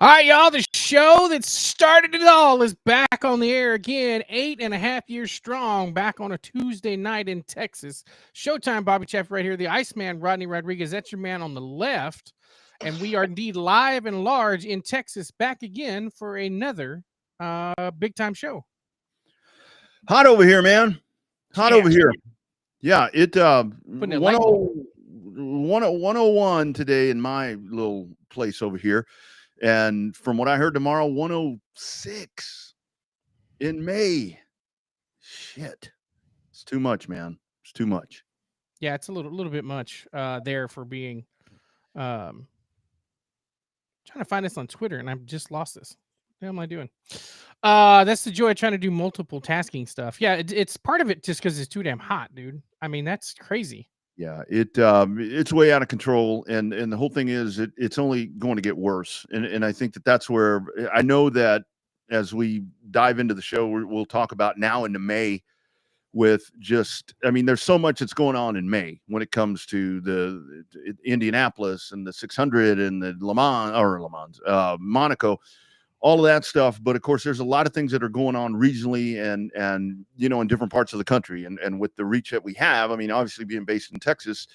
All right, y'all, the show that started it all is back on the air again, 8.5 years strong, back on a Tuesday night in Texas. Showtime, Bobby Chaff right here, the Iceman, Rodney Rodriguez, that's your man on the left. And we are indeed live and large in Texas, back again for another big-time show. Hot over here, man. Hot over here. Yeah, it Putting it light 101 today in my little place over here. And from what I heard tomorrow, 106 in May. Shit. It's too much, man. It's too much. Yeah, it's a little bit much there for being trying to find this on Twitter and I've just lost this. What the hell am I doing? That's the joy of trying to do multiple tasking stuff. Yeah, it's part of it just because it's too damn hot, dude. I mean, that's crazy. Yeah, it's way out of control, and the whole thing is it's only going to get worse. And I think that's where I know that as we dive into the show, we'll talk about now into May with there's so much that's going on in May when it comes to the Indianapolis and the 600 and the Monaco, all of that stuff. But of course, there's a lot of things that are going on regionally and in different parts of the country. And with the reach that we have, I mean, obviously being based in Texas,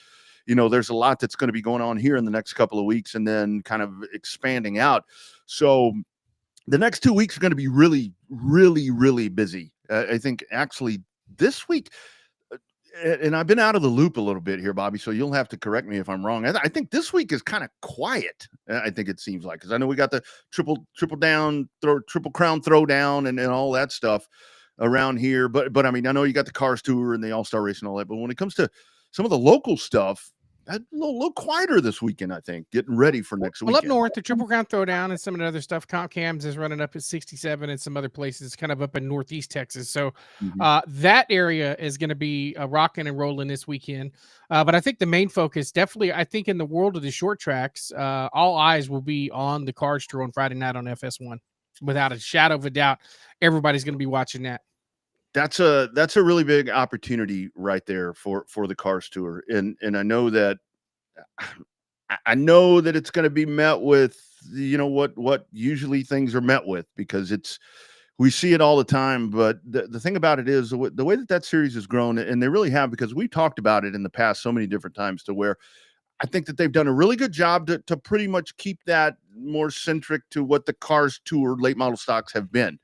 there's a lot that's going to be going on here in the next couple of weeks and then kind of expanding out. So the next 2 weeks are going to be really, really, really busy. I think actually this week, and I've been out of the loop a little bit here, Bobby, so you'll have to correct me if I'm wrong. I think this week is kind of quiet. I think it seems like, because I know we got the triple crown throwdown and all that stuff around here. But I mean, I know you got the Cars Tour and the All-Star Race and all that. But when it comes to some of the local stuff, a little quieter this weekend, I think, getting ready for next weekend. Up north, the Triple Crown Throwdown and some of the other stuff. Comp Cams is running up at 67 and some other places kind of up in northeast Texas. So that area is going to be rocking and rolling this weekend. But I think the main focus, definitely, I think in the world of the short tracks, all eyes will be on the Cars Tour on Friday night on FS1. Without a shadow of a doubt, everybody's going to be watching that. That's a really big opportunity right there for the Cars Tour. And I know that it's going to be met with, what usually things are met with, because we see it all the time. But the thing about it is the way that series has grown, and they really have, because we've talked about it in the past so many different times, to where I think that they've done a really good job to pretty much keep that more centric to what the Cars Tour late model stocks have been.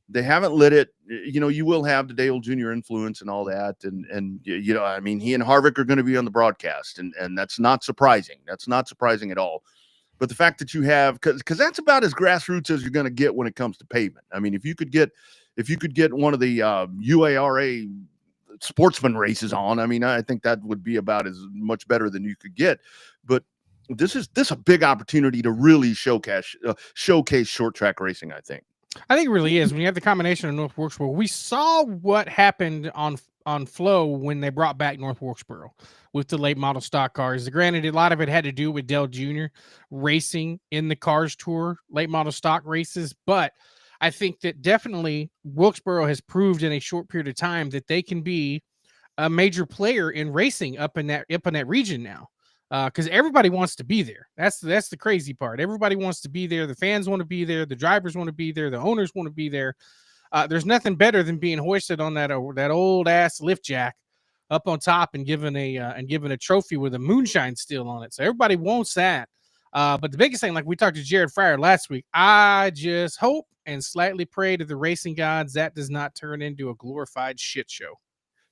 They haven't lit it. You will have the Dale Jr. influence and all that. And I mean, he and Harvick are going to be on the broadcast, and that's not surprising. That's not surprising at all. But the fact that you have, because that's about as grassroots as you're going to get when it comes to pavement. I mean, if you could get one of the UARA sportsman races on, I mean, I think that would be about as much better than you could get. But this is a big opportunity to really showcase short track racing, I think. I think it really is. When you have the combination of North Wilkesboro, we saw what happened on Flow when they brought back North Wilkesboro with the late model stock cars. Granted, a lot of it had to do with Dale Jr. racing in the Cars Tour late model stock races, but I think that definitely Wilkesboro has proved in a short period of time that they can be a major player in racing up in that region now. Because everybody wants to be there. That's the crazy part. Everybody wants to be there. The fans want to be there. The drivers want to be there. The owners want to be there. There's nothing better than being hoisted on that old ass lift jack up on top and given a trophy with a moonshine still on it. So everybody wants that. But the biggest thing, like we talked to Jared Fryer last week, I just hope and slightly pray to the racing gods that does not turn into a glorified shit show.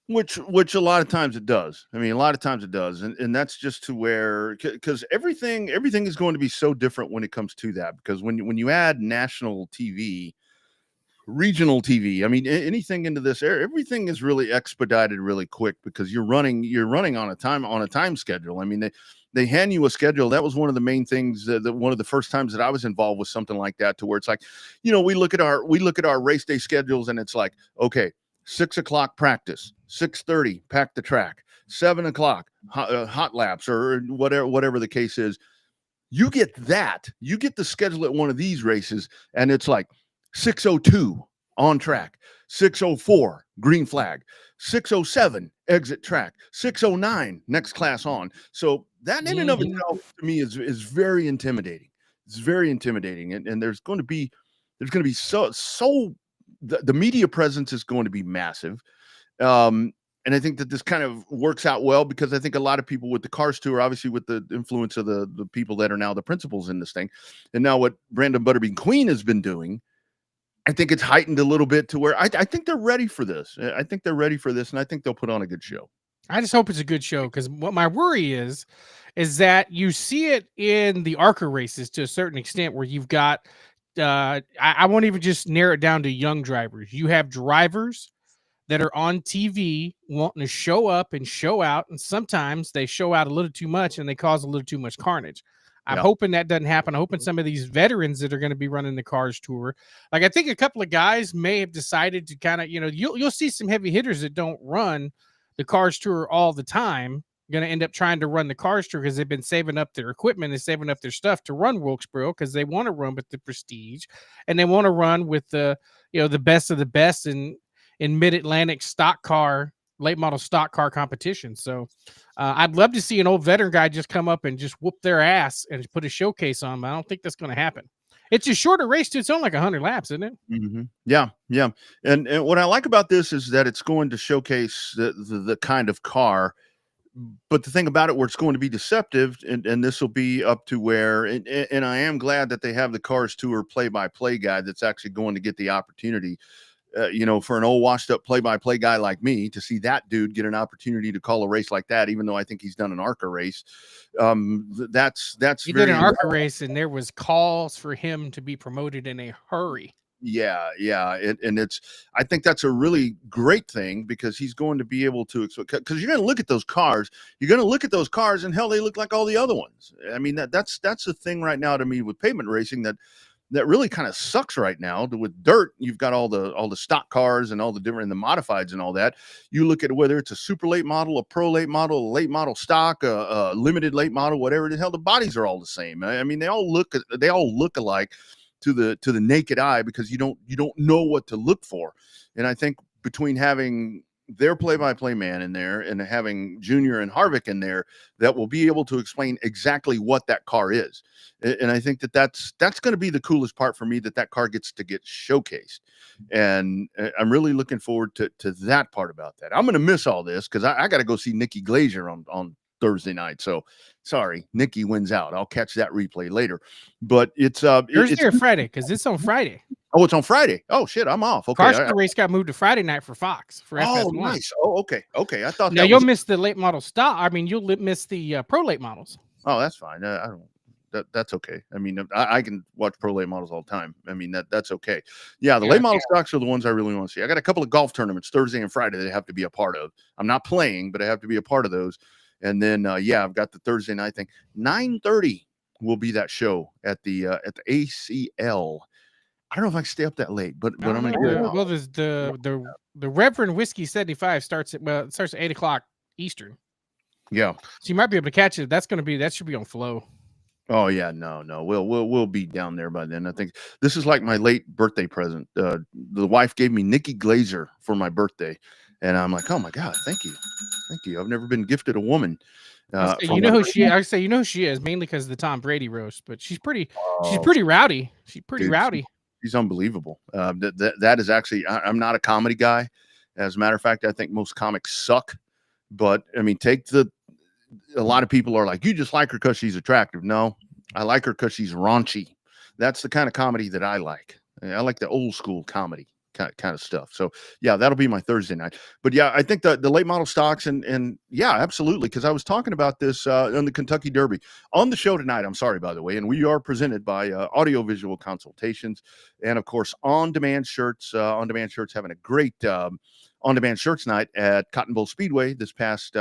Which a lot of times it does. I mean, a lot of times it does. And that's just to where, because everything is going to be so different when it comes to that. Because when you add national TV, regional TV, I mean, anything into this, everything is really expedited really quick, because you're running on a time schedule. I mean, they hand you a schedule. That was one of the main things that one of the first times that I was involved with something like that, to where it's like, we look at our race day schedules, and it's like, okay, 6 o'clock practice, 6:30 pack the track, 7 o'clock hot laps, or whatever the case is. You get the schedule at one of these races, and it's like 6:02 on track, 6:04 green flag, 6:07 exit track, 6:09 next class on. So that in and of itself to me is very intimidating. It's very intimidating, and there's going to be the media presence is going to be massive. And I think that this kind of works out well because I think a lot of people with the Cars Tour, obviously with the influence of the people that are now the principals in this thing, and now what Brandon Butterbean Queen has been doing, I think it's heightened a little bit to where I think they're ready for this. I think they're ready for this, and I think they'll put on a good show. I just hope it's a good show because what my worry is that you see it in the ARCA races to a certain extent where you've got, I won't even just narrow it down to young drivers. You have drivers that are on TV wanting to show up and show out, and sometimes they show out a little too much and they cause a little too much carnage. I'm hoping that doesn't happen. I'm hoping some of these veterans that are going to be running the Cars Tour, like I think a couple of guys may have decided to kind of, you'll see some heavy hitters that don't run the Cars Tour all the time going to end up trying to run the Cars Tour because they've been saving up their equipment and saving up their stuff to run Wilkesboro because they want to run with the prestige and they want to run with the the best of the best in mid-Atlantic stock car, late model stock car competition. So I'd love to see an old veteran guy just come up and just whoop their ass and put a showcase on them. I don't think that's going to happen. It's a shorter race too. It's only like 100 laps, isn't it? Mm-hmm. Yeah. And what I like about this is that it's going to showcase the kind of car, but the thing about it where it's going to be deceptive, and this will be up to where, and I am glad that they have the Cars Tour play-by-play guy that's actually going to get the opportunity. For an old washed up play-by-play guy like me to see that dude get an opportunity to call a race like that, even though I think he's done an ARCA race. That's he did an ARCA race and there was calls for him to be promoted in a hurry. Yeah. I think that's a really great thing because he's going to be able to, because you're going to look at those cars, and hell, they look like all the other ones. I mean, that's the thing right now to me with pavement racing that really kind of sucks right now. With dirt, you've got all the stock cars and all the different, the modifieds and all that. You look at whether it's a super late model, a pro late model, a late model stock, a limited late model, whatever the hell, the bodies are all the same. I mean, they all look alike to the naked eye because you don't know what to look for. And I think between having their play-by-play man in there and having Junior and Harvick in there that will be able to explain exactly what that car is. And I think that's going to be the coolest part for me, that car gets to get showcased. And I'm really looking forward to that part about that. I'm going to miss all this because I got to go see Nikki Glazier on Thursday night. So sorry, Nikki wins out. I'll catch that replay later. But it's Thursday or Friday, because it's on Friday. Oh, it's on Friday. Oh shit, I'm off. Okay, the race got moved to Friday night for Fox for FS1. Nice. Oh, okay. I thought now you'll miss the late model stock. I mean, you'll miss the pro late models. Oh, that's fine. I don't. That's okay. I mean, I can watch pro late models all the time. I mean, that's okay. Yeah, the late model stocks are the ones I really want to see. I got a couple of golf tournaments Thursday and Friday that I have to be a part of. I'm not playing, but I have to be a part of those. And then I've got the Thursday night thing. 9:30 will be that show at the ACL. I don't know if I can stay up that late, but I'm gonna do it. Well, there's the Reverend Whiskey 75 starts at 8:00 Eastern. Yeah, so you might be able to catch it. That should be on Flow. Oh yeah, no, we'll be down there by then. I think this is like my late birthday present. The wife gave me Nikki Glazier for my birthday, and I'm like, oh my god, thank you. I've never been gifted a woman. You know who she is mainly because of the Tom Brady roast, but she's pretty rowdy. She's pretty rowdy. She's unbelievable. That is actually, I'm not a comedy guy. As a matter of fact, I think most comics suck. But I mean, a lot of people are like, you just like her because she's attractive. No, I like her because she's raunchy. That's the kind of comedy that I like. I like the old school comedy kind of stuff. So yeah, that'll be my Thursday night. But yeah, I think the late model stocks and yeah, absolutely. Because I was talking about this on the Kentucky Derby on the show tonight. I'm sorry, by the way. And we are presented by Audiovisual Consultations, and of course, On Demand Shirts. On Demand Shirts having a great On Demand Shirts night at Cotton Bowl Speedway this past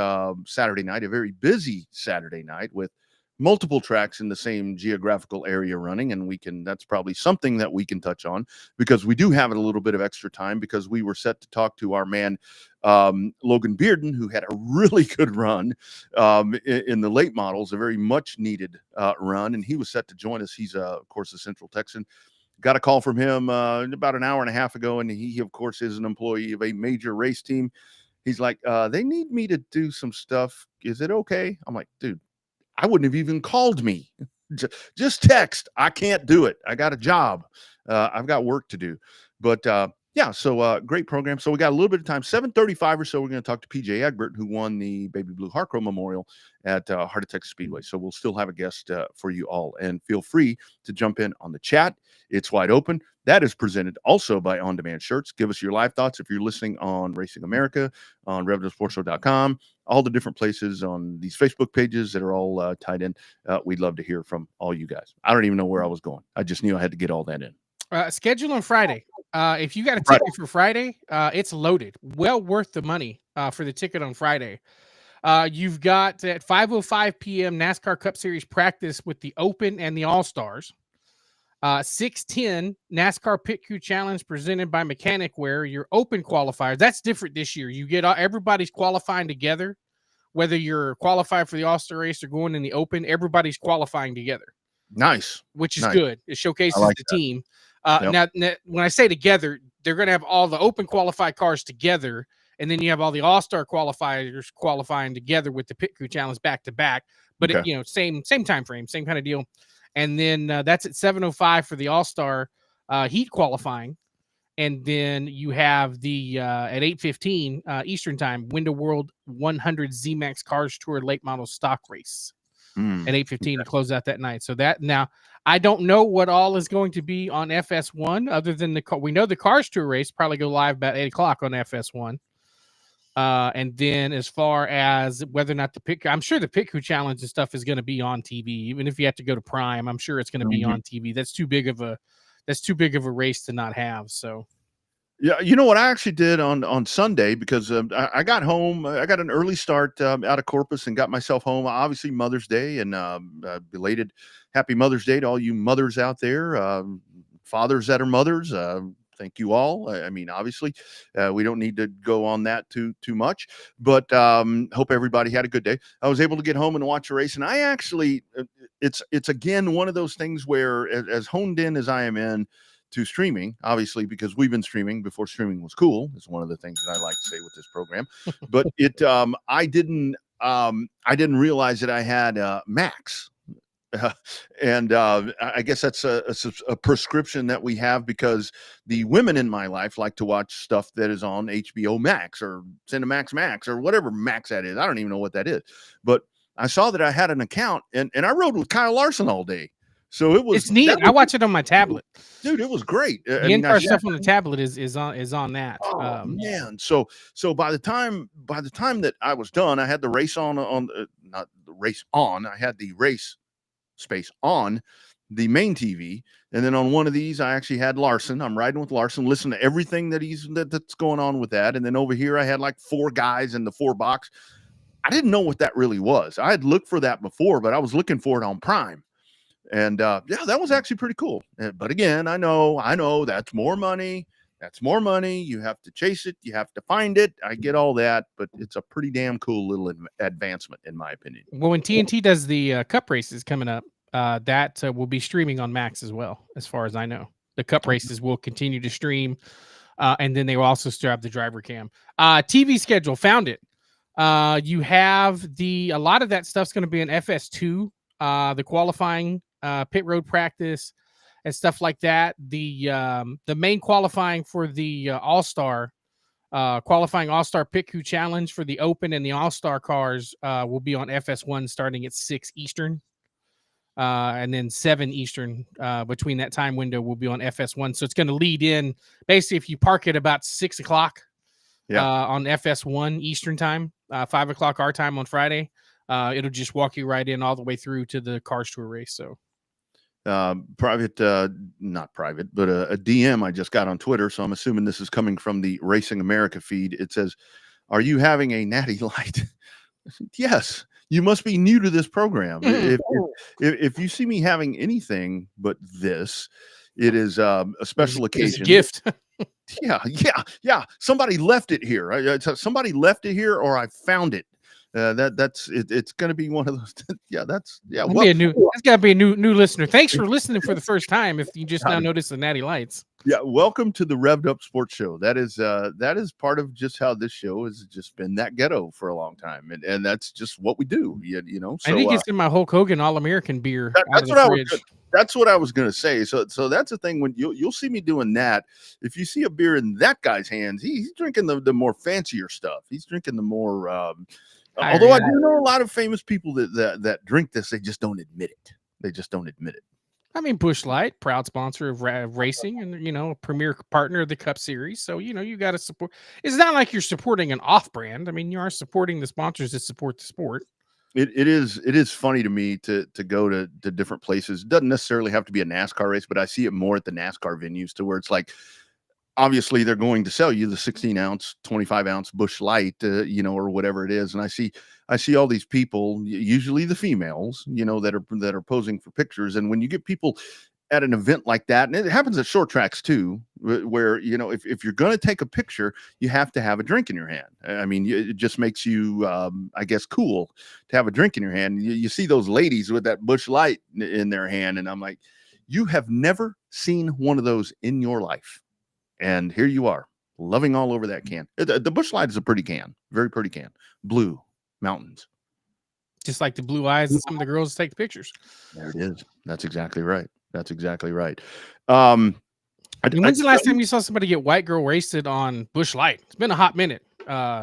Saturday night. A very busy Saturday night with multiple tracks in the same geographical area running, and that's probably something that we can touch on because we do have a little bit of extra time because we were set to talk to our man Logan Beardon, who had a really good run in the late models, a very much needed run, and he was set to join us. He's of course a Central Texan. Got a call from him about an hour and a half ago, and he of course is an employee of a major race team. He's like, they need me to do some stuff. Is it okay? I'm like, dude, I wouldn't have even called me. just text. I can't do it. I got a job. I've got work to do. But yeah, so great program. So we got a little bit of time, 7:35 or so. We're going to talk to PJ Egbert, who won the Baby Blue Harcrow Memorial at Heart of Texas Speedway. So we'll still have a guest for you all. And feel free to jump in on the chat. It's wide open. That is presented also by On Demand Shirts. Give us your live thoughts if you're listening on Racing America, on RevvedSportsShow.com, all the different places on these Facebook pages that are all tied in. We'd love to hear from all you guys. I don't even know where I was going. I just knew I had to get all that in. Schedule on Friday. If you got a ticket for Friday, it's loaded. Well worth the money for the ticket on Friday. You've got at 5:05 p.m. NASCAR Cup Series practice with the Open and the All-Stars. 6:10 NASCAR Pit Crew Challenge presented by Mechanic Wear. Your Open qualifiers. That's different this year. You get everybody's qualifying together. Whether you're qualified for the All-Star race or going in the Open, everybody's qualifying together. Nice. Which is good. It showcases the team. Now, when I say together, they're going to have all the Open qualified cars together, and then you have all the All-Star qualifiers qualifying together with the Pit Crew Challenge back to back. But same time frame, same kind of deal. And then that's at 7:05 for the All-Star heat qualifying, and then you have the at 8:15 Eastern time Window World 100 ZMAX Cars Tour late model stock race at 8:15 to close out that night. So that now. I don't know what all is going to be on FS1 other than we know the Cars Tour race probably go live about 8 o'clock on FS1. And then as far as whether or not I'm sure the Pit Crew Challenge and stuff is going to be on TV, even if you have to go to Prime. I'm sure it's going to be on TV. That's too big of a race to not have. So. Yeah, you know what I actually did on Sunday, because I got home. I got an early start out of Corpus and got myself home. Obviously, Mother's Day, and belated Happy Mother's Day to all you mothers out there, fathers that are mothers. Thank you all. I mean, obviously, we don't need to go on that too much, but hope everybody had a good day. I was able to get home and watch a race, and I actually, it's again one of those things where, as honed in as I am in to streaming, obviously, because we've been streaming before streaming was cool, is one of the things that I like to say with this program. But I didn't realize that I had Max. And I guess that's a prescription that we have, because the women in my life like to watch stuff that is on HBO Max or Cinemax Max or whatever Max that is. I don't even know what that is. But I saw that I had an account, and I rode with Kyle Larson all day. So it's neat. I watch it on my tablet, dude. It was great. The in-car stuff on the tablet is on that. Oh man! So by the time that I was done, I had the race on not the race on. I had the race space on the main TV, and then on one of these, I actually had Larson. I'm riding with Larson, listen to everything that's going on with that, and then over here, I had like 4 guys in the 4 box. I didn't know what that really was. I had looked for that before, but I was looking for it on Prime. And yeah, that was actually pretty cool. But again, I know that's more money. That's more money. You have to chase it. You have to find it. I get all that, but it's a pretty damn cool little advancement, in my opinion. Well, when TNT does the Cup races coming up, that will be streaming on Max as well, as far as I know. The Cup races will continue to stream, and then they will also still have the driver cam. TV schedule, found it. You have a lot of that stuff's going to be in FS2, the qualifying, pit road practice, and stuff like that. The main qualifying for the All-Star, qualifying All-Star Pit Crew Challenge for the Open and the All-Star cars will be on FS1 starting at 6 Eastern. And then 7 Eastern between that time window will be on FS1. So it's going to lead in. Basically, if you park at about 6 o'clock on FS1 Eastern time, 5 o'clock our time on Friday, it'll just walk you right in all the way through to the Cars Tour race. So not private, but a DM I just got on Twitter. So I'm assuming this is coming from the Racing America feed. It says, "Are you having a natty light?" Yes. You must be new to this program. If you see me having anything but this, it is a special occasion. It's a gift. Yeah. Somebody left it here. Somebody left it here, or I found it. That's it. It's going to be one of those. Yeah, that's yeah. That'd Well, be a new. That's got to be a new listener. Thanks for listening for the first time. If you just now noticed the natty lights. yeah. Welcome to the Revved Up Sports Show. That is part of just how this show has just been that ghetto for a long time, and that's just what we do. You know. I So think it's in my Hulk Hogan All American beer out of that's the what fridge. that's what I was going to say. So that's the thing when you'll see me doing that. If you see a beer in that guy's hands, he's drinking the more fancier stuff. He's drinking the more. Although I do know a lot of famous people that drink this, they just don't admit it. They just don't admit it. I mean, Busch Light, proud sponsor of racing, and a premier partner of the Cup Series. So you got to support. It's not like you're supporting an off-brand. I mean, you are supporting the sponsors that support the sport. It is funny to me to go to different places. It doesn't necessarily have to be a NASCAR race, but I see it more at the NASCAR venues to where it's like, obviously they're going to sell you the 16-ounce, 25-ounce Busch Light, or whatever it is. And I see all these people, usually the females, that are posing for pictures. And when you get people at an event like that, and it happens at short tracks too, where if you're going to take a picture, you have to have a drink in your hand. I mean, it just makes you, I guess, cool to have a drink in your hand. You see those ladies with that Busch Light in their hand, and I'm like, you have never seen one of those in your life. And here you are, loving all over that can. The Busch Light is a pretty can, very pretty can. Blue mountains. Just like the blue eyes and some of the girls take pictures. There it is. That's exactly right. That's exactly right. When's the last time you saw somebody get white girl wasted on Busch Light? It's been a hot minute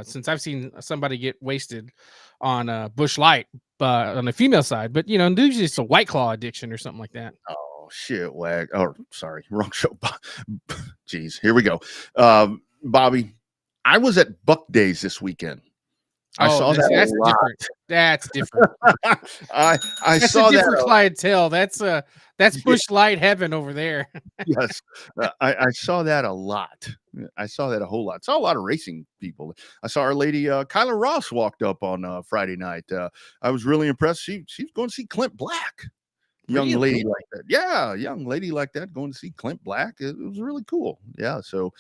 since I've seen somebody get wasted on Busch Light on the female side. But, usually it's a White Claw addiction or something like that. Oh, shit, wag. Oh, sorry. Wrong show. Jeez, here we go. Bobby, I was at Buck Days this weekend. I saw that. That's different. That's different. I saw a different that clientele. That's Busch Light heaven over there. Yes, I saw that a lot. I saw that a whole lot. Saw a lot of racing people. I saw our lady Kyla Ross walked up on Friday night. I was really impressed. She's going to see Clint Black. Young lady like that. Yeah, young lady like that going to see Clint Black. It was really cool. Yeah. So,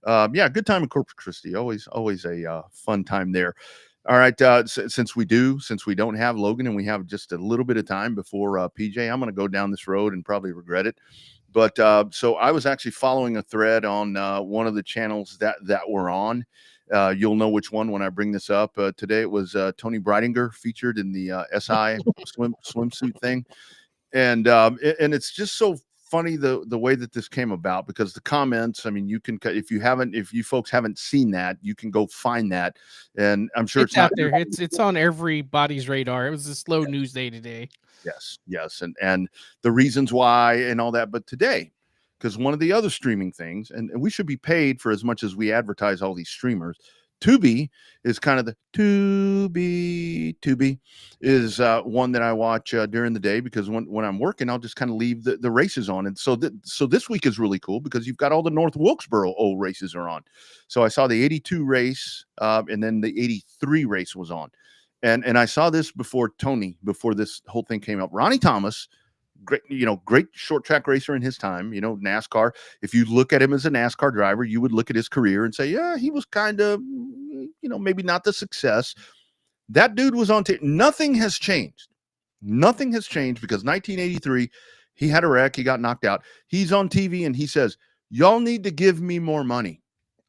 good time in Corpus Christi. Always a fun time there. All right. Since we don't have Logan and we have just a little bit of time before PJ, I'm going to go down this road and probably regret it. But so I was actually following a thread on one of the channels that we're on. You'll know which one when I bring this up. Today it was Tony Breidinger featured in the SI swimsuit thing. And it's just so funny the way that this came about, because the comments, I mean, you can, if you folks haven't seen that, you can go find that. And I'm sure it's out there. It's on everybody's radar. It was a slow news day today. Yes. And the reasons why and all that. But today, because one of the other streaming things, and we should be paid for as much as we advertise all these streamers. Tubi is kind of the Tubi is one that I watch during the day, because when I'm working, I'll just kind of leave the races on. And so this week is really cool because you've got all the North Wilkesboro old races are on. So I saw the 82 race and then the 83 race was on. And I saw this before this whole thing came up. Ronnie Thomas, great short track racer in his time, NASCAR. If you look at him as a NASCAR driver, you would look at his career and say, yeah, he was kind of, maybe not the success. That dude was on Nothing has changed. Nothing has changed, because 1983, he had a wreck. He got knocked out. He's on TV and he says, y'all need to give me more money.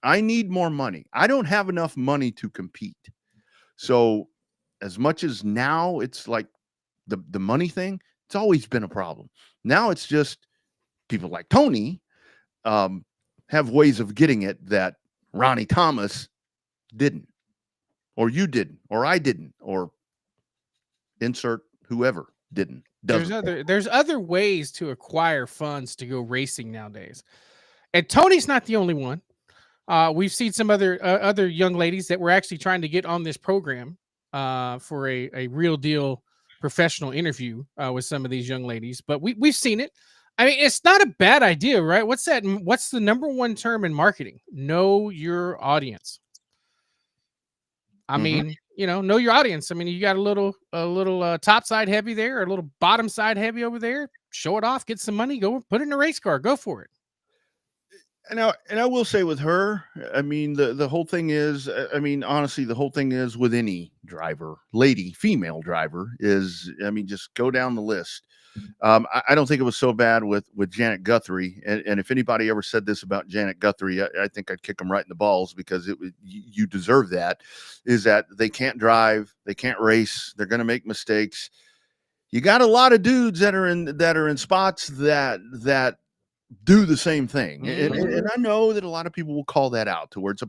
I need more money. I don't have enough money to compete. So as much as now it's like the money thing, it's always been a problem. Now it's just people like Tony have ways of getting it that Ronnie Thomas didn't, or you didn't, or I didn't, or insert whoever didn't. There's other ways to acquire funds to go racing nowadays, and Tony's not the only one. We've seen some other young ladies that were actually trying to get on this program for a real deal professional interview with some of these young ladies, but we've seen it. I mean, it's not a bad idea, right? What's the number one term in marketing? Know your audience. I mean, know your audience. I mean, you got a little top side heavy there, a little bottom side heavy over there. Show it off, get some money, go put it in a race car, go for it. And I will say with her, I mean, the whole thing is, I mean, honestly, the whole thing is with any driver, lady, female driver, is, I mean, just go down the list. I don't think it was so bad with Janet Guthrie, and if anybody ever said this about Janet Guthrie, I think I'd kick them right in the balls, because you deserve that. Is that they can't drive, they can't race, they're going to make mistakes. You got a lot of dudes that are in spots that do the same thing. And I know that a lot of people will call that out, to where it's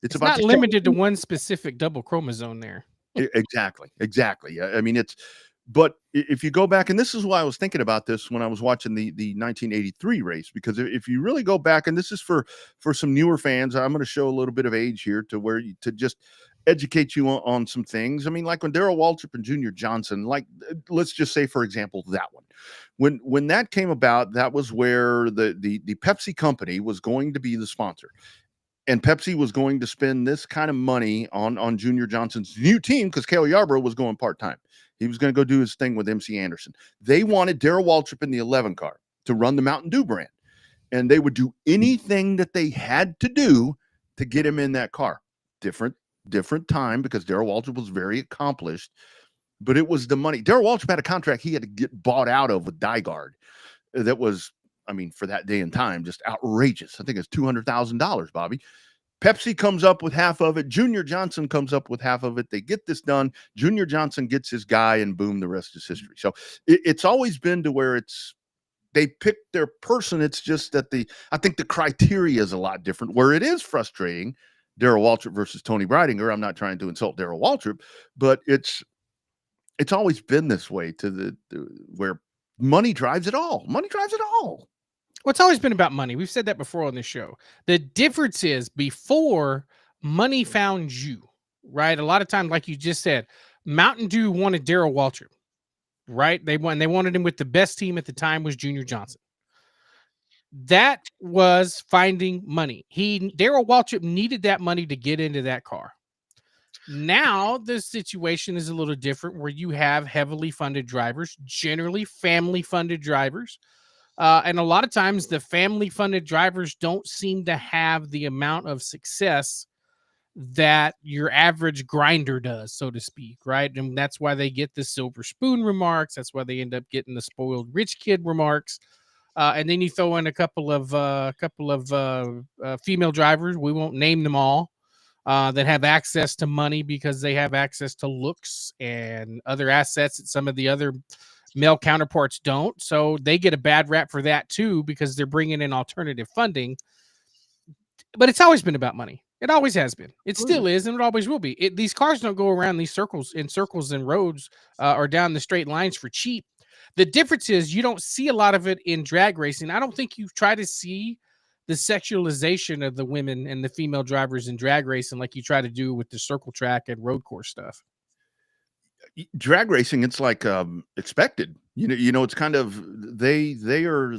It's not limited to one specific double chromosome there. Exactly. I mean, but if you go back, and this is why I was thinking about this when I was watching the 1983 race, because if you really go back, and this is for some newer fans, I'm going to show a little bit of age here to just educate you on some things. I mean, like when Darrell Waltrip and Junior Johnson, like, let's just say, for example, that one, when that came about, that was where the Pepsi company was going to be the sponsor. And Pepsi was going to spend this kind of money on Junior Johnson's new team, because Cale Yarborough was going part-time. He was going to go do his thing with MC Anderson. They wanted Darrell Waltrip in the 11 car to run the Mountain Dew brand. And they would do anything that they had to do to get him in that car. Different time, because Darrell Waltrip was very accomplished, but it was the money. Darrell Waltrip had a contract he had to get bought out of with Dyguard. That was, I mean, for that day and time, just outrageous. I think it's $200,000, Bobby. Pepsi comes up with half of it. Junior Johnson comes up with half of it. They get this done. Junior Johnson gets his guy, and boom, the rest is history. So it's always been to where they pick their person. It's just that I think the criteria is a lot different, where it is frustrating. Darrell Waltrip versus Tony Breidinger. I'm not trying to insult Darrell Waltrip, but it's always been this way, where money drives it all. Money drives it all. Well, it's always been about money. We've said that before on this show. The difference is, before, money found you, right? A lot of times, like you just said, Mountain Dew wanted Darrell Waltrip, right? They wanted him with the best team at the time was Junior Johnson. That was finding money. Darrell Waltrip needed that money to get into that car. Now the situation is a little different, where you have heavily funded drivers, generally family funded drivers. And a lot of times the family funded drivers don't seem to have the amount of success that your average grinder does, so to speak, right? And that's why they get the silver spoon remarks. That's why they end up getting the spoiled rich kid remarks. And then you throw in a couple of female drivers. We won't name them all, that have access to money because they have access to looks and other assets that some of the other male counterparts don't. So they get a bad rap for that too, because they're bringing in alternative funding. But it's always been about money. It always has been. It still is, and it always will be. These cars don't go around these circles and roads, or down the straight lines for cheap. The difference is you don't see a lot of it in drag racing. I don't think you try to see the sexualization of the women and the female drivers in drag racing like you try to do with the circle track and road course stuff. Drag racing, it's like expected. You know, it's kind of they are.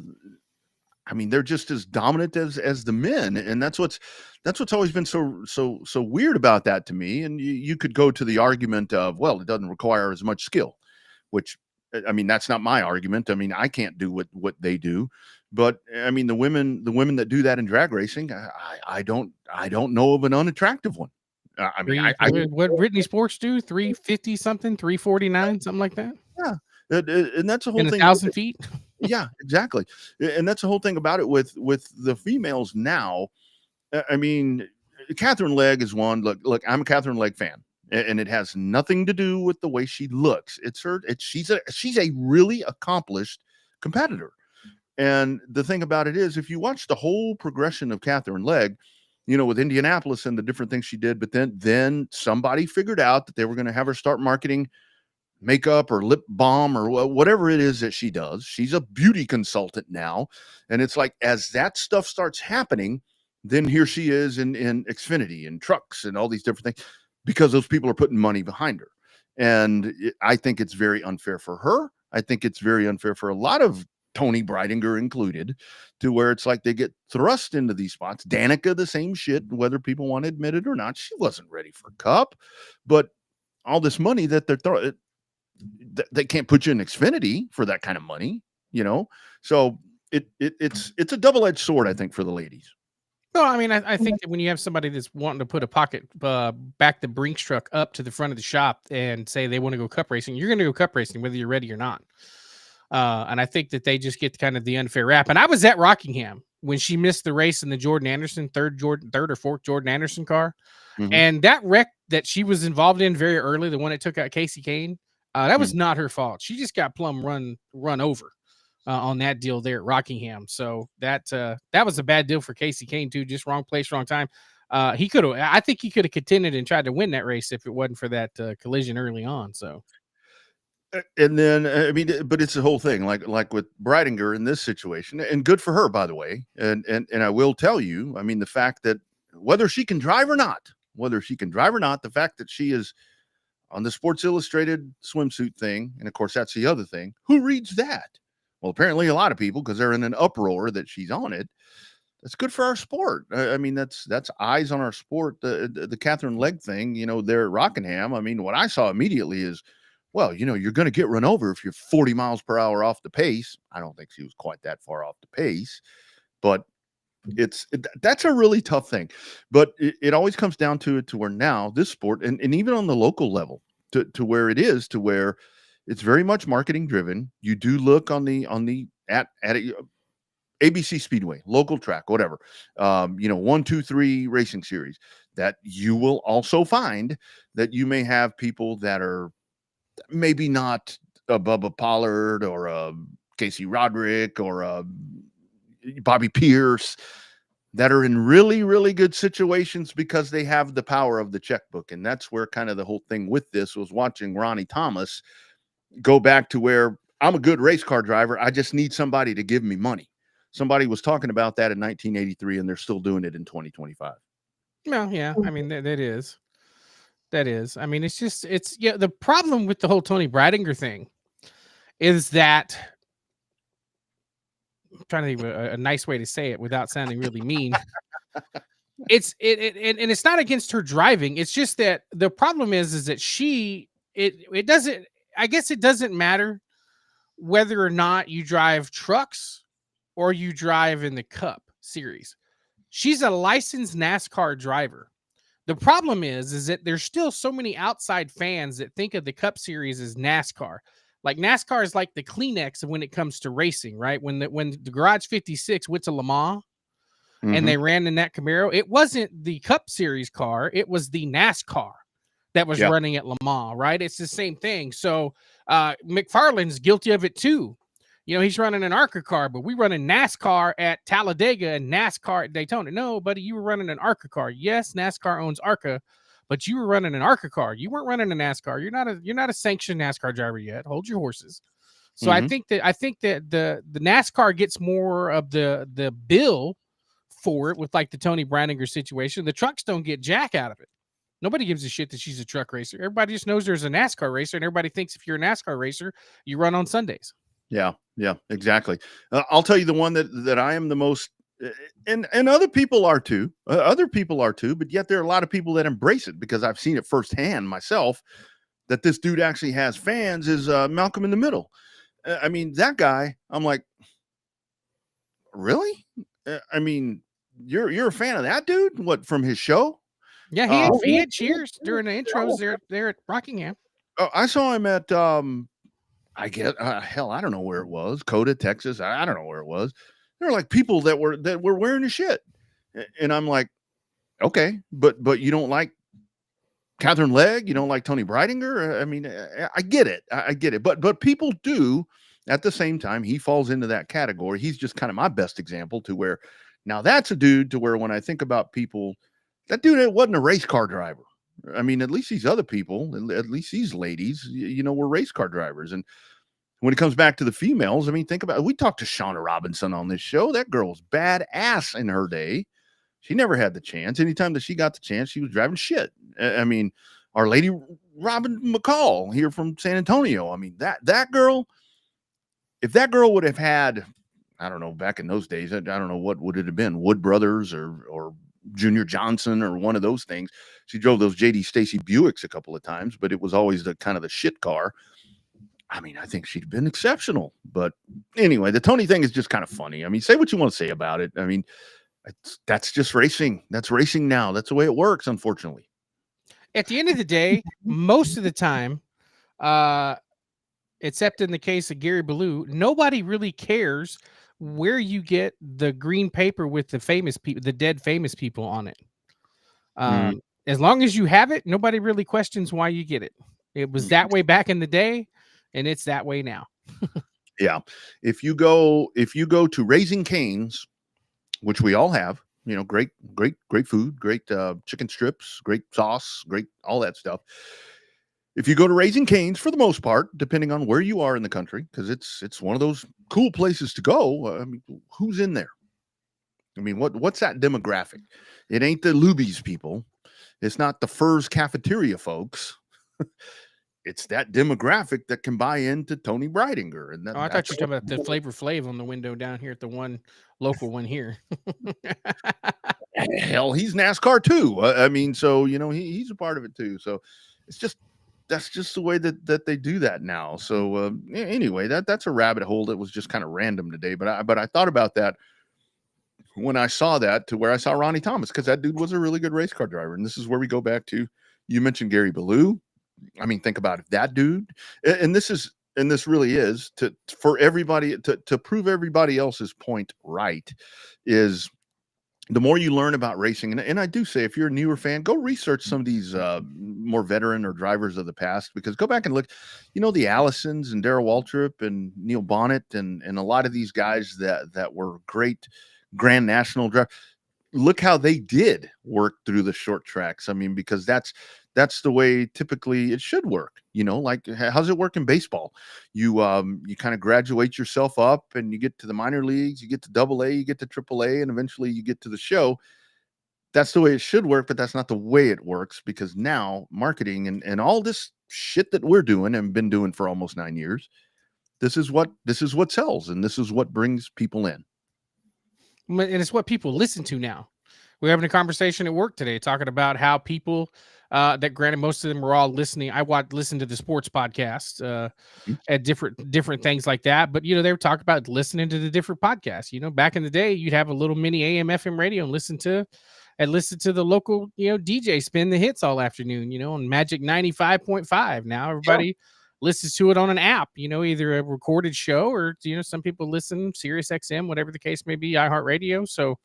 I mean, they're just as dominant as the men, and that's what's always been so weird about that to me. And you could go to the argument of, well, it doesn't require as much skill, which, I mean, that's not my argument. I mean, I can't do what they do, but I mean, the women that do that in drag racing, I don't know of an unattractive one. I mean, what Whitney Sports do, 350 something, 349, something like that. Yeah, and that's the whole thing. 1,000 feet. Yeah, exactly. And that's the whole thing about it with the females now. I mean, Catherine Legg is one. Look, I'm a Catherine Legg fan, and it has nothing to do with the way she looks. She's a really accomplished competitor. And the thing about it is, if you watch the whole progression of Catherine Legg, you know, with Indianapolis and the different things she did, but then somebody figured out that they were going to have her start marketing makeup or lip balm or whatever it is that she does. She's a beauty consultant now. And it's like, as that stuff starts happening, then here she is in Xfinity and trucks and all these different things, because those people are putting money behind her. And I think it's very unfair for her. I think it's very unfair for a lot of Tony Breidinger included, to where it's like they get thrust into these spots. Danica, the same shit, whether people want to admit it or not. She wasn't ready for Cup, but all this money that they're throwing, they can't put you in Xfinity for that kind of money, you know? So it's a double-edged sword, I think, for the ladies. No, I mean, I think that when you have somebody that's wanting to put a pocket back the Brinks truck up to the front of the shop and say they want to go cup racing, you're going to go cup racing whether you're ready or not. And I think that they just get kind of the unfair rap. And I was at Rockingham when she missed the race in the Jordan Anderson third or fourth Jordan Anderson car, Mhm. and that wreck that she was involved in very early, the one that took out Casey Kane, that was Mhm. not her fault. She just got plumb run over on that deal there at Rockingham. So that was a bad deal for Casey Kane too. Just wrong place, wrong time. He could have. I think he could have contended and tried to win that race if it wasn't for that collision early on. So And then I mean, but it's the whole thing, like with Breidinger in this situation, and good for her, by the way. And I will tell you, I mean, the fact that whether she can drive or not, the fact that she is on the Sports Illustrated swimsuit thing, and of course that's the other thing. Who reads that? Well, apparently a lot of people, because they're in an uproar that she's on it. That's good for our sport. I mean, that's eyes on our sport. The Catherine Legg thing, there at Rockingham. I mean, what I saw immediately is, well, you're going to get run over if you're 40 miles per hour off the pace. I don't think she was quite that far off the pace, but that's a really tough thing. But it always comes down to where now this sport, and even on the local level, to where it is, to where it's very much marketing driven. You do look on the at ABC Speedway, local track, whatever, 1, 2, 3 racing series, that you will also find that you may have people that are maybe not a Bubba Pollard or a Casey Roderick or a Bobby Pierce that are in really, really good situations because they have the power of the checkbook. And that's where kind of the whole thing with this was watching Ronnie Thomas go back to where I'm a good race car driver. I just need somebody to give me money. Somebody was talking about that in 1983, and they're still doing it in 2025. well, yeah, I mean that is. That is. I mean, it's the problem with the whole Tony Breidinger thing is that I'm trying to think of a nice way to say it without sounding really mean. And it's not against her driving. It's just that the problem is that it doesn't, I guess it doesn't matter whether or not you drive trucks or you drive in the Cup series. She's a licensed NASCAR driver. The problem is that there's still so many outside fans that think of the Cup Series as NASCAR. Like NASCAR is like the Kleenex when it comes to racing, right? When the Garage 56 went to Le Mans and Mm-hmm. they ran in that Camaro, it wasn't the Cup Series car, it was the NASCAR that was Yeah. running at Le Mans, right? It's the same thing. So McFarland's guilty of it too. He's running an ARCA car, but we running NASCAR at Talladega and NASCAR at Daytona. No, buddy, you were running an ARCA car. Yes, NASCAR owns ARCA, but you were running an ARCA car. You weren't running a NASCAR. You're not a sanctioned NASCAR driver yet. Hold your horses. So Mm-hmm. I think that the NASCAR gets more of the bill for it with like the Tony Breidinger situation. The trucks don't get jack out of it. Nobody gives a shit that she's a truck racer. Everybody just knows there's a NASCAR racer, and everybody thinks if you're a NASCAR racer, you run on Sundays. Yeah, exactly. I'll tell you the one that I am the most, and other people are too. Other people are too, but yet there are a lot of people that embrace it because I've seen it firsthand myself. That this dude actually has fans is Malcolm in the Middle. I mean, that guy. I'm like, really? I mean, you're a fan of that dude? What, from his show? Yeah, he had cheers during the intros there at Rockingham. I saw him at I get hell, I don't know where it was, Coda, Texas. I don't know where it was. There were like people that were wearing the shit, and I'm like, okay, but you don't like Catherine Legg, you don't like Tony Breidinger. I mean, I get it, I get it, but people do. At the same time, he falls into that category. He's just kind of my best example to where now that's a dude to where when I think about people, that dude wasn't a race car driver. I mean, at least these other people, at least these ladies, were race car drivers. And when it comes back to the females, I mean, think about it. We talked to Shauna Robinson on this show. That girl was badass in her day. She never had the chance. Anytime that she got the chance, she was driving shit. I mean, our lady Robin McCall here from San Antonio. I mean, that girl, if that girl would have had, I don't know, back in those days, I don't know what would it have been, Wood Brothers or Junior Johnson or one of those things. She drove those JD Stacy Buicks a couple of times, but it was always the kind of the shit car. I mean, I think she'd been exceptional. But anyway, the Tony thing is just kind of funny. I mean, say what you want to say about it. I mean, That's just racing. That's racing now. That's the way it works, unfortunately. At the end of the day, most of the time, except in the case of Gary Ballou, nobody really cares where you get the green paper with the famous people, the dead famous people on it. As long as you have it, nobody really questions why you get it. It was that way back in the day, and it's that way now. Yeah. If you go to Raising Cane's, which we all have, great food, great chicken strips, great sauce, great all that stuff. If you go to Raising Cane's, for the most part, depending on where you are in the country, because it's one of those cool places to go. I mean, who's in there? I mean, what's that demographic? It ain't the Lubies people. It's not the Furs cafeteria folks. It's that demographic that can buy into Tony Breidinger. And I thought you were talking about the Flavor Flav on the window down here at the one local one here. Hell, he's NASCAR too. I mean, so he's a part of it too. So that's just the way that they do that now. So anyway, that's a rabbit hole that was just kind of random today. But I thought about that when I saw that, to where I saw Ronnie Thomas, because that dude was a really good race car driver. And this is where we go back to, you mentioned Gary Ballou. I mean, think about it, that dude. And this really is for everybody to prove everybody else's point right, is the more you learn about racing. And I do say, if you're a newer fan, go research some of these more veteran or drivers of the past, because go back and look, the Allisons and Darrell Waltrip and Neil Bonnet and a lot of these guys that were great Grand National drivers. Look how they did work through the short tracks. I mean, because that's the way typically it should work. Like, how's it work in baseball? You kind of graduate yourself up and you get to the minor leagues, you get to AA, you get to AAA, and eventually you get to the show. That's the way it should work, but that's not the way it works, because now marketing and all this shit that we're doing and been doing for almost 9 years, this is what sells, and this is what brings people in. And it's what people listen to now. We're having a conversation at work today talking about how people that, granted, most of them were all listening. I listen to the sports podcast at different things like that. But, they were talking about listening to the different podcasts. Back in the day, you'd have a little mini AM FM radio and listen to the local, DJ spin the hits all afternoon, on Magic 95.5. Now everybody listens to it on an app, either a recorded show or, some people listen Sirius XM, whatever the case may be, iHeartRadio. So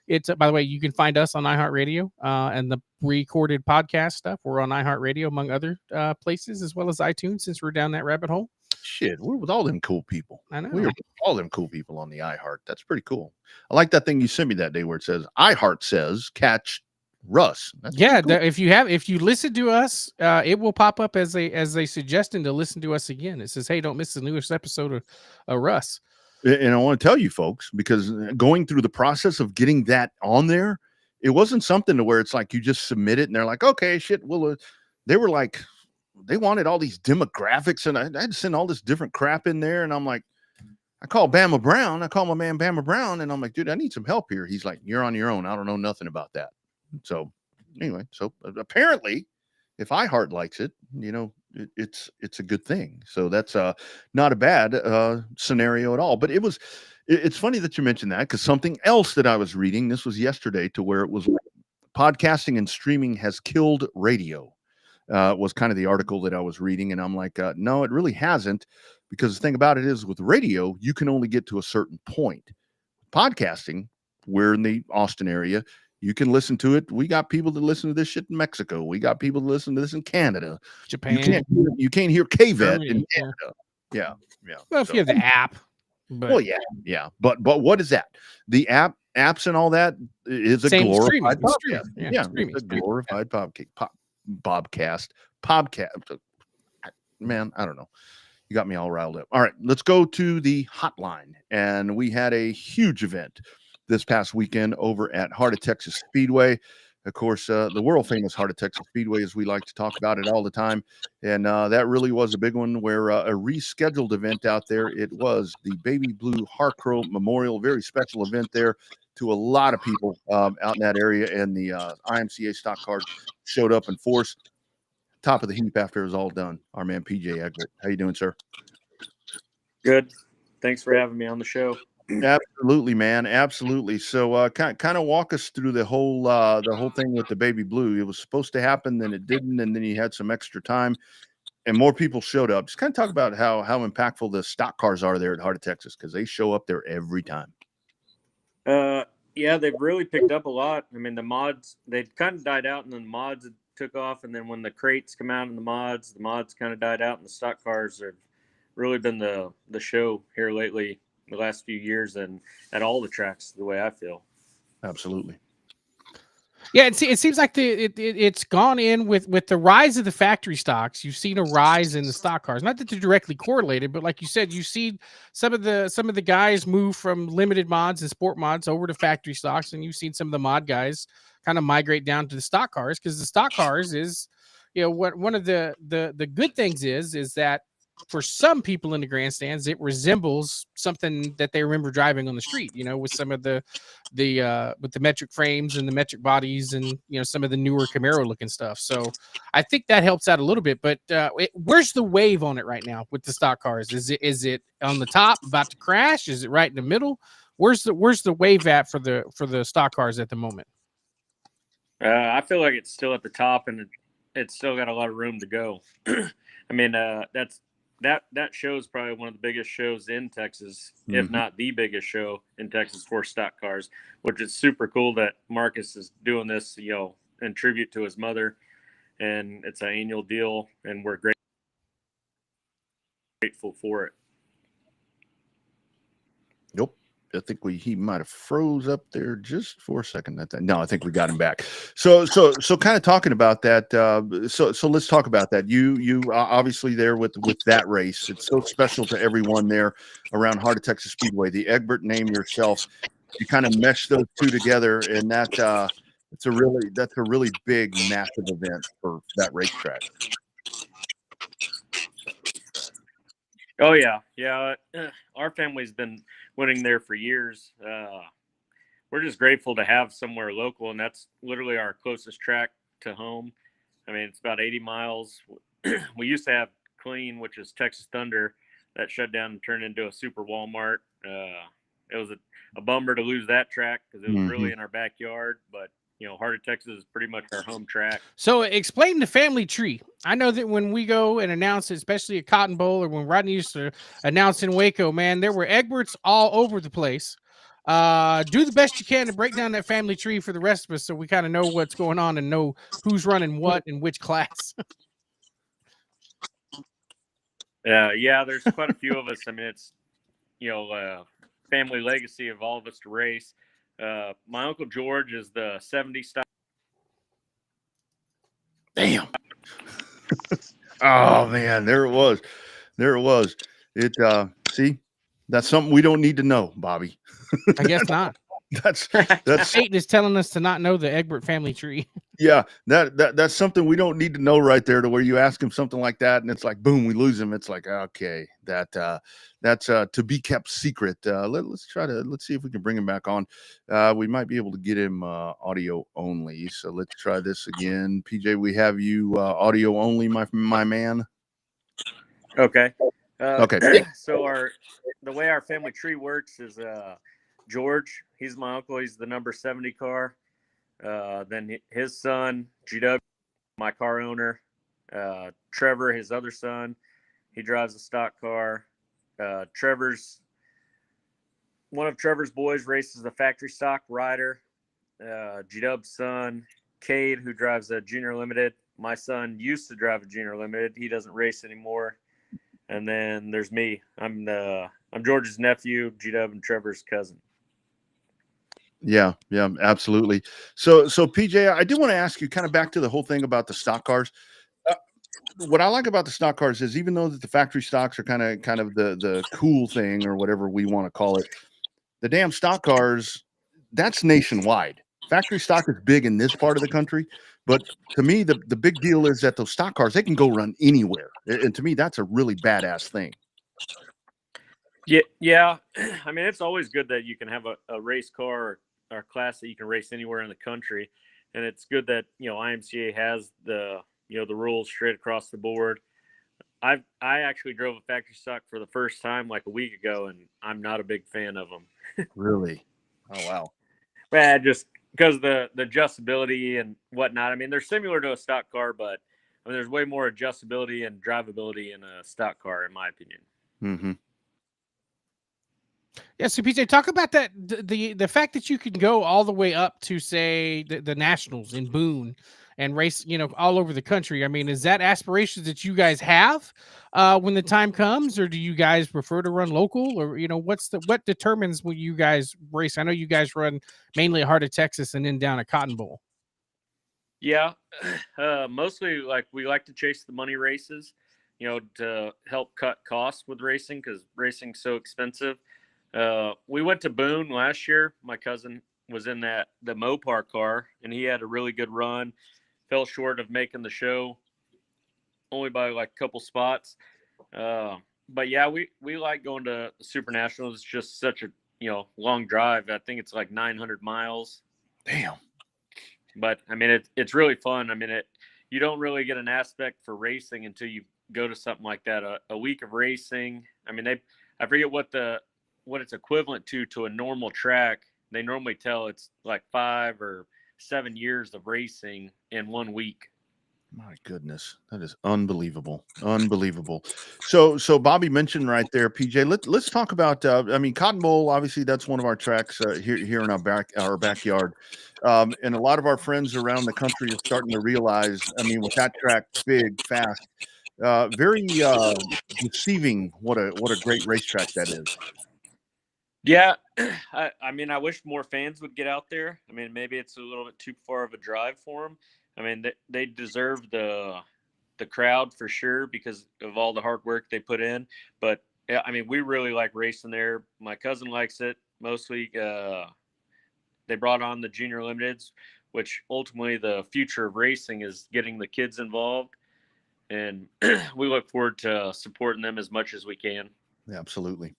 it's, by the way, you can find us on iHeartRadio and the recorded podcast stuff. We're on iHeartRadio, among other places, as well as iTunes, since we're down that rabbit hole. Shit, we're with all them cool people. I know. We're with all them cool people on the iHeart. That's pretty cool. I like that thing you sent me that day where it says, iHeart says, catch RUSS. That's cool. If you listen to us, it will pop up as a suggestion to listen to us again. It says, hey, don't miss the newest episode of RUSS. And I want to tell you folks, because going through the process of getting that on there, it wasn't something to where it's like you just submit it and they're like, okay, shit. Well, they were like, they wanted all these demographics, and I had to send all this different crap in there. And I'm like, I call Bama Brown. I call my man Bama Brown, and I'm like, dude, I need some help here. He's like, you're on your own. I don't know nothing about that. So anyway, apparently, if iHeart likes it, it's a good thing. So that's not a bad scenario at all. But it's funny that you mentioned that, because something else that I was reading, this was yesterday, to where it was podcasting and streaming has killed radio. Was kind of the article that I was reading, and I'm like, no, it really hasn't, because the thing about it is, with radio, you can only get to a certain point. Podcasting, we're in the Austin area, you can listen to it. We got people that listen to this shit in Mexico. We got people that listen to this in Canada, Japan. You can't hear KVET in Canada. Yeah. Well, if you have the app. But, well, yeah. But what is that? The apps and all that is a glorified podcast. It's a glorified podcast. Man, I don't know. You got me all riled up. All right, let's go to the hotline. And we had a huge event this past weekend over at Heart of Texas Speedway. Of course, the world famous Heart of Texas Speedway, as we like to talk about it all the time. And that really was a big one, where a rescheduled event out there. It was the Baby Blue Harcrow Memorial, very special event there to a lot of people out in that area. And the IMCA stock cars showed up in force. Top of the heap after it was all done. Our man PJ Egbert. How you doing, sir? Good. Thanks for having me on the show. Absolutely, man. Absolutely. So, kind of walk us through the whole thing with the Baby Blue. It was supposed to happen, then it didn't, and then you had some extra time, and more people showed up. Just kind of talk about how impactful the stock cars are there at Heart of Texas, because they show up there every time. Yeah, they've really picked up a lot. I mean, the mods, they'd kind of died out, and then the mods took off. And then when the crates come out and the mods kind of died out, and the stock cars have really been the show here lately, the last few years, and at all the tracks, the way I feel. Absolutely. Yeah, it seems like it's gone in with the rise of the factory stocks. You've seen a rise in the stock cars. Not that they're directly correlated, but like you said, you see some of the guys move from limited mods and sport mods over to factory stocks, and you've seen some of the mod guys kind of migrate down to the stock cars, because the stock cars is, what one of the good things is that for some people in the grandstands, it resembles something that they remember driving on the street, with some of the with the metric frames and the metric bodies, and some of the newer Camaro looking stuff. So I think that helps out a little bit. But where's the wave on it right now with the stock cars? Is it on the top about to crash? Is it right in the middle? Where's the wave at for the stock cars at the moment? I feel like it's still at the top, and it's still got a lot of room to go. I mean, that show is probably one of the biggest shows in Texas, if not the biggest show in Texas for stock cars, which is super cool that Marcus is doing this, in tribute to his mother, and it's an annual deal, and we're grateful for it. Nope. I think he might have froze up there just for a second. No, I think we got him back. So kind of talking about that. So let's talk about that. You obviously there with that race. It's so special to everyone there around Heart of Texas Speedway. The Egbert name yourself. You kind of mesh those two together, and that's a really big, massive event for that racetrack. Oh yeah. Our family's been winning there for years. We're just grateful to have somewhere local, and that's literally our closest track to home. I mean, it's about 80 miles. We used to have Clean, which is Texas Thunder, that shut down and turned into a super Walmart. It was a bummer to lose that track because it was really in our backyard, but Heart of Texas is pretty much our home track. So explain the family tree. I know that when we go and announce, especially at Cotton Bowl, or when Rodney used to announce in Waco, man, there were Egberts all over the place. Do the best you can to break down that family tree for the rest of us, so we kind of know what's going on and know who's running what in which class. Yeah, there's quite a few of us. I mean, it's family legacy of all of us to race. My Uncle George is the 70 style. Damn. Oh man, there it was. See, that's something we don't need to know, Bobby. I guess not. That's Satan is telling us to not know the Egbert family tree. Yeah, that's something we don't need to know right there, to where you ask him something like that and it's like, boom, we lose him. It's like, okay, that's to be kept secret. Let's see if we can bring him back on. We might be able to get him audio only. So let's try this again. PJ, we have you audio only, my man. Okay. Okay. So the way our family tree works is George, he's my uncle. He's the number 70 car. Then his son, GW, my car owner. Trevor, his other son, he drives a stock car. One of Trevor's boys races a factory stock rider. GW's son, Cade, who drives a junior limited. My son used to drive a junior limited. He doesn't race anymore. And then there's me. I'm George's nephew, GW, and Trevor's cousin. Yeah, absolutely. So PJ, I do want to ask you kind of back to the whole thing about the stock cars. What I like about the stock cars is, even though that the factory stocks are kind of the cool thing, or whatever we want to call it, the damn stock cars, that's nationwide. Factory stock is big in this part of the country, but to me, the big deal is that those stock cars, they can go run anywhere. And to me, that's a really badass thing. Yeah. I mean, it's always good that you can have a race car or class that you can race anywhere in the country. And it's good that, IMCA has the rules straight across the board. I actually drove a factory stock for the first time like a week ago, and I'm not a big fan of them. Really? Oh, wow. But just because the adjustability and whatnot. I mean, they're similar to a stock car, but I mean, there's way more adjustability and drivability in a stock car, in my opinion. Mm-hmm. Yeah, so PJ, talk about that the fact that you can go all the way up to say the Nationals in Boone and race, all over the country. I mean, is that aspirations that you guys have when the time comes, or do you guys prefer to run local, or what determines when you guys race? I know you guys run mainly at Heart of Texas and then down at Cotton Bowl. Yeah, mostly like we like to chase the money races, to help cut costs with racing because racing's so expensive. We went to Boone last year. My cousin was in the Mopar car, and he had a really good run. Fell short of making the show, only by like a couple spots. But yeah, we like going to Super Nationals. It's just such a long drive. I think it's like 900 miles. Damn. But I mean, it's really fun. I mean, you don't really get an aspect for racing until you go to something like that. A week of racing. I mean, I forget what it's equivalent to a normal track. They normally tell it's like 5 or 7 years of racing in 1 week. My goodness, that is unbelievable. Unbelievable. So Bobby mentioned right there, PJ, let's talk about, I mean, Cotton Bowl, obviously that's one of our tracks here in our backyard. And a lot of our friends around the country are starting to realize, I mean, with that track big, fast, very deceiving what a great racetrack that is. Yeah, I mean, I wish more fans would get out there. I mean, maybe it's a little bit too far of a drive for them. I mean, they deserve the crowd for sure because of all the hard work they put in. But yeah, I mean, we really like racing there. My cousin likes it mostly. They brought on the junior limiteds, which ultimately the future of racing is getting the kids involved, and we look forward to supporting them as much as we can. Yeah, absolutely.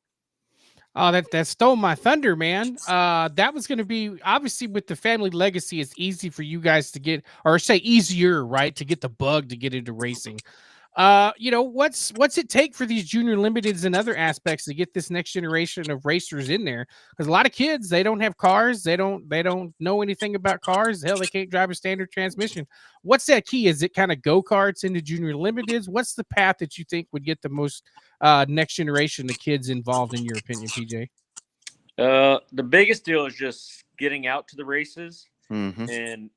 Oh, that stole my thunder, man. That was going to be obviously with the family legacy. It's easy for you guys to get, or say easier, right, to get the bug to get into racing. What's it take for these junior limiteds and other aspects to get this next generation of racers in there? Because a lot of kids, they don't have cars, they don't know anything about cars. Hell, they can't drive a standard transmission. What's that key? Is it kind of go-karts into junior limiteds? What's the path that you think would get the most next generation of kids involved, in your opinion, PJ? The biggest deal is just getting out to the races Mm-hmm. and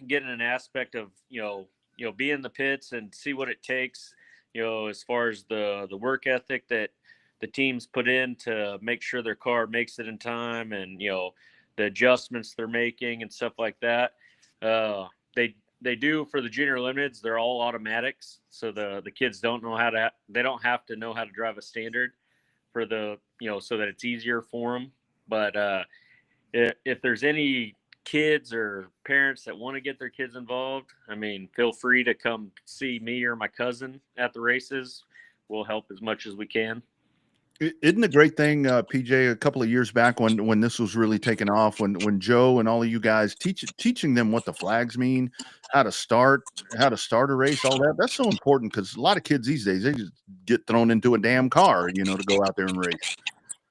getting an aspect of be in the pits and see what it takes, as far as the work ethic that the teams put in to make sure their car makes it in time, and the adjustments they're making and stuff like that. They do for the junior limiteds. They're all automatics, so the kids don't have to know how to drive a standard for so that it's easier for them. But if there's any kids or parents that want to get their kids involved, I mean, feel free to come see me or my cousin at the races. We'll help as much as we can. Isn't a great thing, PJ, a couple of years back when this was really taking off, when Joe and all of you guys teaching them what the flags mean, how to start a race, all that. That's so important because a lot of kids these days, they just get thrown into a damn car, to go out there and race.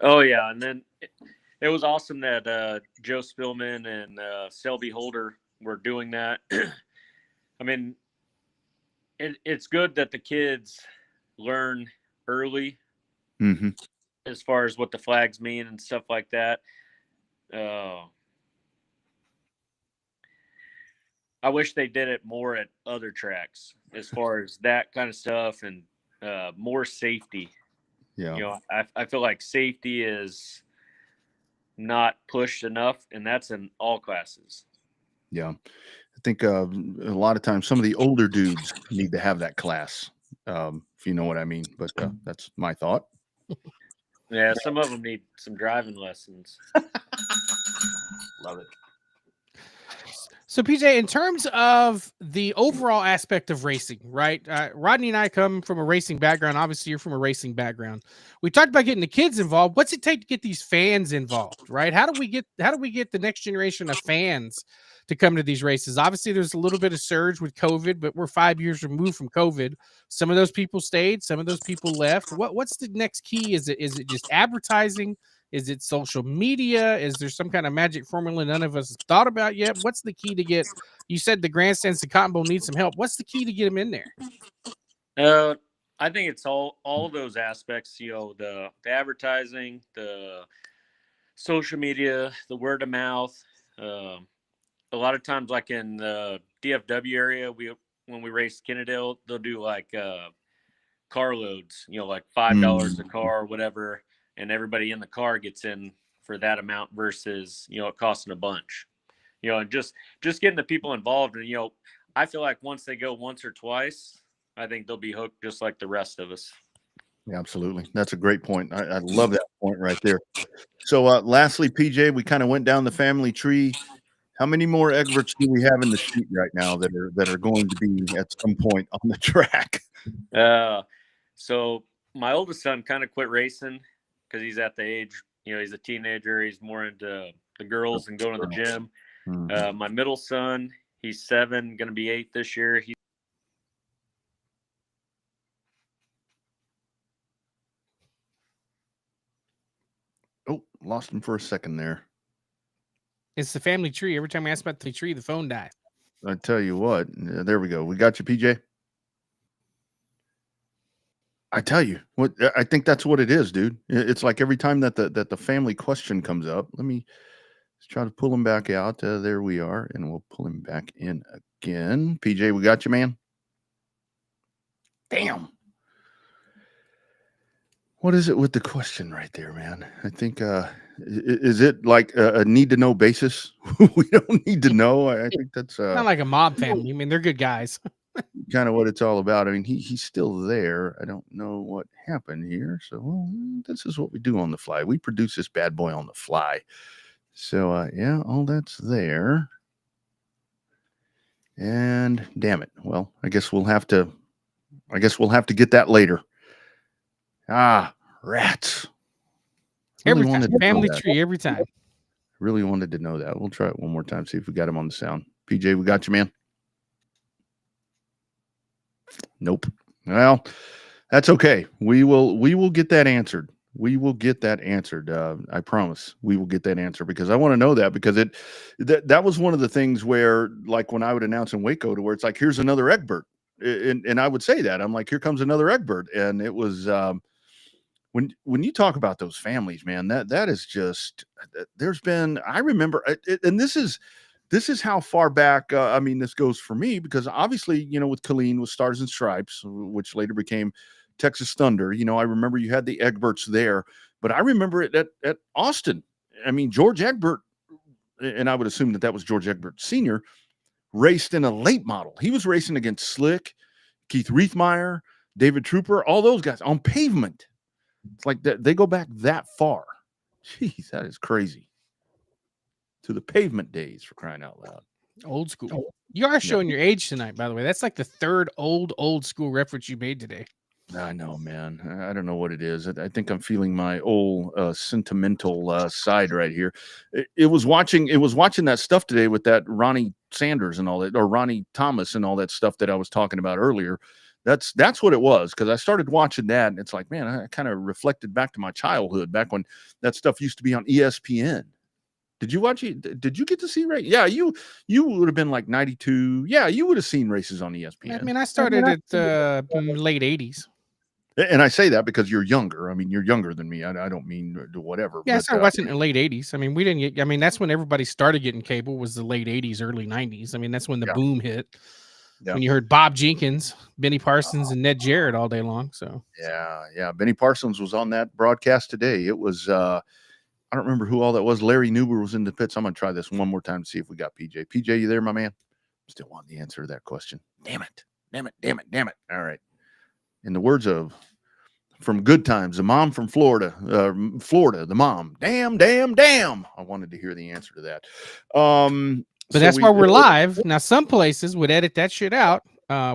Oh yeah, and then it was awesome that Joe Spillman and Selby Holder were doing that. I mean, it's good that the kids learn early. Mm-hmm. As far as what the flags mean and stuff like that. I wish they did it more at other tracks as far as that kind of stuff, and more safety. Yeah. I feel like safety is not pushed enough, and that's in all classes. Yeah. I think a lot of times some of the older dudes need to have that class, if you know what I mean. But that's my thought. Yeah, some of them need some driving lessons. Love it. So, PJ, in terms of the overall aspect of racing, right? Rodney and I come from a racing background. Obviously, you're from a racing background. We talked about getting the kids involved. What's it take to get these fans involved, right? How do we get the next generation of fans to come to these races? Obviously, there's a little bit of surge with COVID, but we're 5 years removed from COVID. Some of those people stayed, some of those people left. What's the next key? Is it just advertising? Is it social media? Is there some kind of magic formula none of us have thought about yet? What's the key to get? You said the grandstands to Cotton Bowl need some help. What's the key to get them in there? I think it's all those aspects. The advertising, the social media, the word of mouth. A lot of times, like in the DFW area, when we race Kennedale, they'll do like car loads. Like $5 a car or whatever, and everybody in the car gets in for that amount versus it costing a bunch. And just getting the people involved, and I feel like once they go once or twice, I think they'll be hooked just like the rest of us. Yeah, absolutely. That's a great point. I love that point right there. So lastly, PJ, we kind of went down the family tree. How many more Egberts do we have in the chute right now that are going to be at some point on the track? So my oldest son kind of quit racing because he's at the age, he's a teenager. He's more into the girls and going to the gym. My middle son, he's 7, going to be 8 this year. Oh, lost him for a second there. It's the family tree. Every time we ask about the tree, the phone dies. I tell you what, there we go. We got you, PJ. I tell you what, I think that's what it is, dude. It's like every time that the family question comes up, let's try to pull him back out. There we are, and we'll pull him back in again. PJ, we got you, man. Damn. What is it with the question right there, man? I think, is it like a need to know basis? We don't need to know. I think that's not like a mob family. I mean, they're good guys. Kind of what it's all about. I mean, he's still there. I don't know what happened here. So this is what we do on the fly. We produce this bad boy on the fly. So yeah, all that's there. And damn it. Well, I guess we'll have to get that later. Rats. Every time. Family tree, every time. Really wanted to know that. We'll try it one more time, see if we got him on the sound. PJ, we got you, man. Nope. Well, that's okay. We will get that answered. We will get that answered. I promise we will get that answer because I want to know that because that was one of the things where, like when I would announce in Waco, to where it's like, here's another Egbert. And I would say that. I'm like, here comes another Egbert. And it was when you talk about those families, man, that is just, there's been, I remember, and this is how far back, I mean, this goes for me because obviously, with Colleen with Stars and Stripes, which later became Texas Thunder, I remember you had the Egberts there, but I remember it at Austin. I mean, George Egbert, and I would assume that was George Egbert Sr., raced in a late model. He was racing against Slick, Keith Riethmeyer, David Trooper, all those guys on pavement. It's like that they go back that far. Jeez, that is crazy. To the pavement days, for crying out loud. Old school. You are showing your age tonight, by the way. That's like the third old school reference you made today. I know, man. I don't know what it is. I think I'm feeling my old sentimental side right here. It was watching that stuff today with that Ronnie Sanders and all that, or Ronnie Thomas and all that stuff that I was talking about earlier. That's what it was, because I started watching that, and it's like, man, I kind of reflected back to my childhood, back when that stuff used to be on ESPN. Did you watch it? Did you get to see race? Yeah, you would have been like 92. Yeah, you would have seen races on ESPN. I mean, I started at late 80s. And I say that because you're younger. I mean, you're younger than me. I don't mean whatever. Yeah, I started watching in the late 80s. I mean, we didn't get, I mean, that's when everybody started getting cable, was the late 80s, early 90s. I mean, that's when the boom hit. Yeah. When you heard Bob Jenkins, Benny Parsons, and Ned Jarrett all day long. So yeah. Benny Parsons was on that broadcast today. It was I don't remember who all that was. Larry Newber was in the pits. I'm gonna try this one more time to see if we got PJ. PJ, you there, my man? Still want the answer to that question. Damn it. All right. In the words of from Good Times, the mom from Florida, the mom. Damn. I wanted to hear the answer to that. But so that's why we're live. Now, some places would edit that shit out.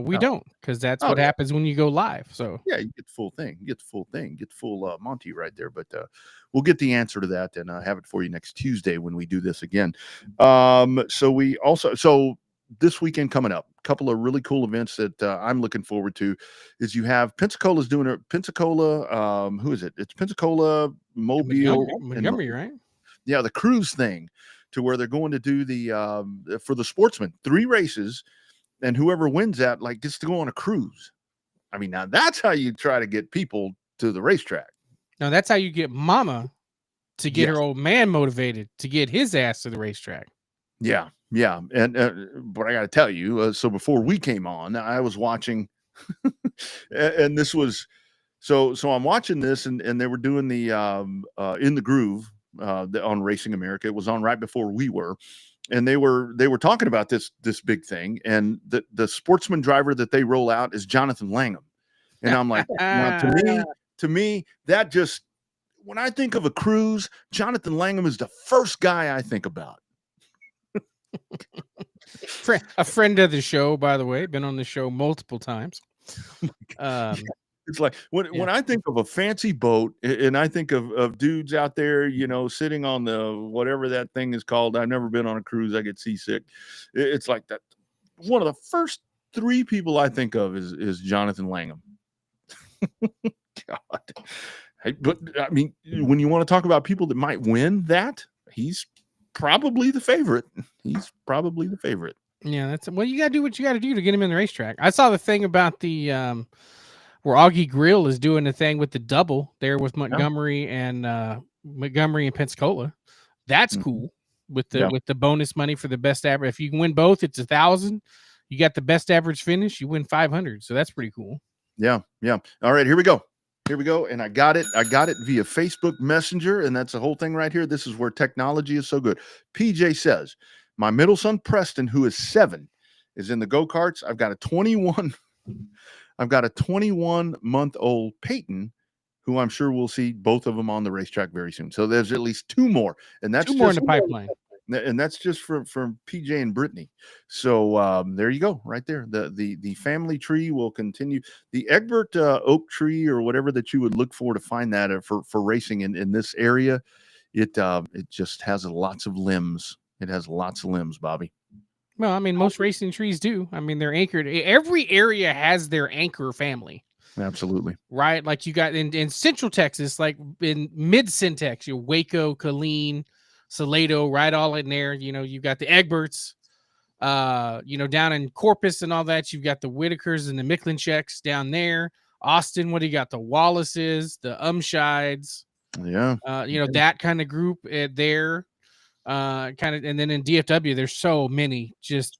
We don't, because that's what happens when you go live. So yeah, you get the full thing. Get the full Monty right there. But we'll get the answer to that and have it for you next Tuesday when we do this again. So this weekend coming up, a couple of really cool events that I'm looking forward to is you have Pensacola's doing it. Pensacola, who is it? It's Pensacola, Mobile, Montgomery, right? Yeah, the cruise thing, to where they're going to do the for the sportsmen 3 races, and whoever wins that like gets to go on a cruise. I mean, now that's how you try to get people to the racetrack. Now that's how you get mama to get Yes. her old man motivated to get his ass to the racetrack. Yeah, yeah, and but I got to tell you, so before we came on, I was watching, and this was so I'm watching this, and they were doing the in the groove on Racing America. It was on right before we were, and they were talking about this big thing, and the sportsman driver that they roll out is Jonathan Langham, and I'm like, now, to me, that just, when I think of a cruise, Jonathan Langham is the first guy I think about. A friend of the show, by the way, been on the show multiple times. It's like when I think of a fancy boat, and I think of dudes out there, you know, sitting on the whatever that thing is called. I've never been on a cruise. I get seasick. It's like that. One of the first 3 people I think of is Jonathan Langham. God. But I mean, when you want to talk about people that might win that, he's probably the favorite. He's probably the favorite. Yeah, that's, well, you gotta do what you gotta do to get him in the racetrack. I saw the thing about the where Augie Grill is doing the thing with the double there with Montgomery and Pensacola. That's cool with the bonus money for the best average. If you can win both, it's 1,000. You got the best average finish, you win 500. So that's pretty cool. Yeah, yeah. All right, here we go. And I got it via Facebook Messenger, and that's the whole thing right here. This is where technology is so good. PJ says, my middle son Preston, who is 7, is in the go-karts. I've got a 21-month-old Peyton, who I'm sure we'll see both of them on the racetrack very soon. So there's at least 2 more, and that's 2 more in the pipeline. And that's just from PJ and Brittany. So there you go, right there. The family tree will continue. The Egbert oak tree, or whatever that you would look for to find that for racing in this area, it just has lots of limbs. It has lots of limbs, Bobby. Well, I mean, most racing trees do. I mean, they're anchored. Every area has their anchor family. Absolutely. Right? Like you got in Central Texas, like in mid-Syntex, your Waco, Killeen, Salado, right, all in there. You know, you got the Egberts, you know, down in Corpus and all that. You've got the Whitakers and the Micklenchecks down there. Austin, what do you got? The Wallaces, the Umshides. Yeah. You know, that kind of group there. Kind of, and then in DFW, there's so many. Just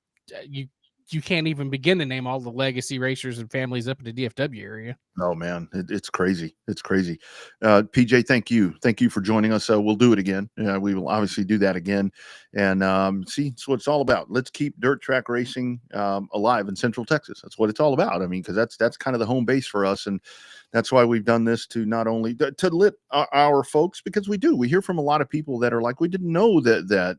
you can't even begin to name all the legacy racers and families up in the DFW area. Oh man, it's crazy. It's crazy. PJ, thank you for joining us. We'll do it again. We will obviously do that again, and see, it's what it's all about. Let's keep dirt track racing alive in Central Texas. That's what it's all about. I mean, because that's kind of the home base for us, and that's why we've done this, to not only to lit our folks, because we hear from a lot of people that are like, we didn't know that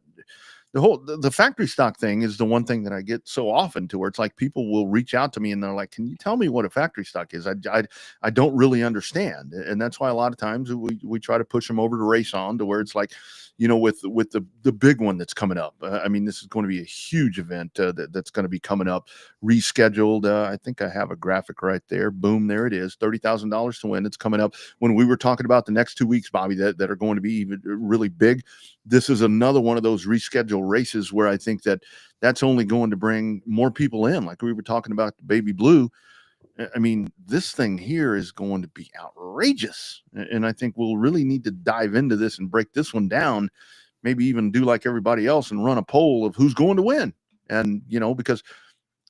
the factory stock thing is the one thing that I get so often, to where it's like people will reach out to me and they're like, can you tell me what a factory stock is? I don't really understand. And that's why a lot of times we try to push them over to Race On, to where it's like, you know, with the big one that's coming up. I mean, this is going to be a huge event that's going to be coming up, rescheduled. I think I have a graphic right there. Boom, there it is. $30,000 to win. It's coming up. When we were talking about the next 2 weeks, Bobby, that are going to be even really big, this is another one of those rescheduled races where I think that's only going to bring more people in. Like we were talking about the Baby Blue. I mean, this thing here is going to be outrageous. And I think we'll really need to dive into this and break this one down, maybe even do like everybody else and run a poll of who's going to win. And, you know, because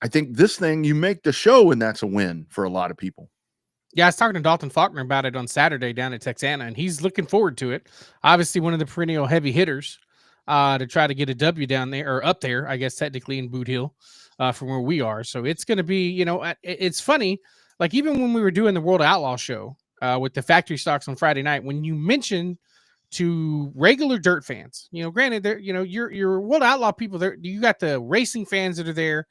I think this thing, you make the show and that's a win for a lot of people. Yeah, I was talking to Dalton Faulkner about it on Saturday down at Texana, and he's looking forward to it. Obviously, one of the perennial heavy hitters to try to get a W down there, or up there, I guess, technically in Boot Hill from where we are. So it's going to be, you know, it's funny. Like even when we were doing the World Outlaw show with the factory stocks on Friday night, when you mentioned to regular dirt fans, you know, granted, there, you know, your World Outlaw people there, you got the racing fans that are there,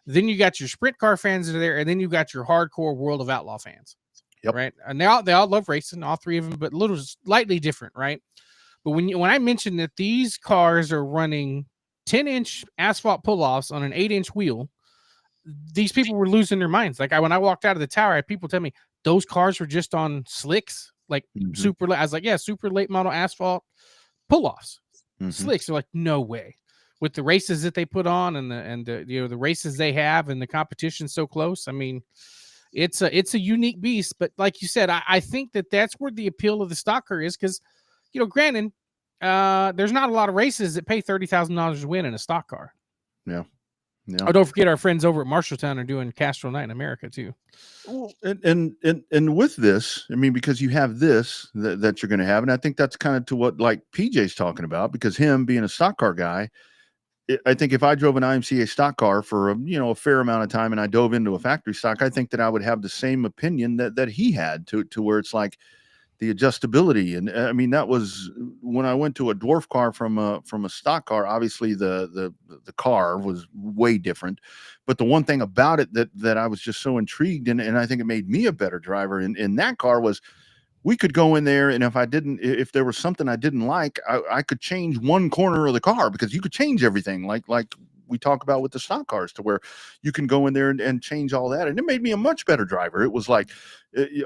then you got your sprint car fans that are there, and then you got your hardcore World of Outlaw fans. Yep. Right. And they all love racing, all 3 of them, but a little slightly different. Right. But when I mentioned that these cars are running 10-inch asphalt pull-offs on an 8-inch wheel. These people were losing their minds. Like when I walked out of the tower, I had people tell me those cars were just on slicks, like super late. I was like, yeah, super late model asphalt pull-offs, slicks. They're like, no way. With the races that they put on and the races they have and the competition so close. I mean, it's a unique beast. But like you said, I think that's where the appeal of the stock car is, because, granted, there's not a lot of races that pay $30,000 to win in a stock car. Yeah. Yeah. Oh, don't forget our friends over at Marshalltown are doing Castrol Night in America too. Well, and with this, I mean, because you have this that you're going to have, and I think that's kind of to what like PJ's talking about, because him being a stock car guy, I think if I drove an IMCA stock car for a fair amount of time and I dove into a factory stock, I think that I would have the same opinion that he had to where it's like the adjustability. And I mean, that was when I went to a dwarf car from a stock car. Obviously, the car was way different, but the one thing about it that I was just so intrigued and I think it made me a better driver in that car was we could go in there, and if there was something I didn't like, I could change one corner of the car, because you could change everything like we talk about with the stock cars, to where you can go in there and change all that. And it made me a much better driver. It was like,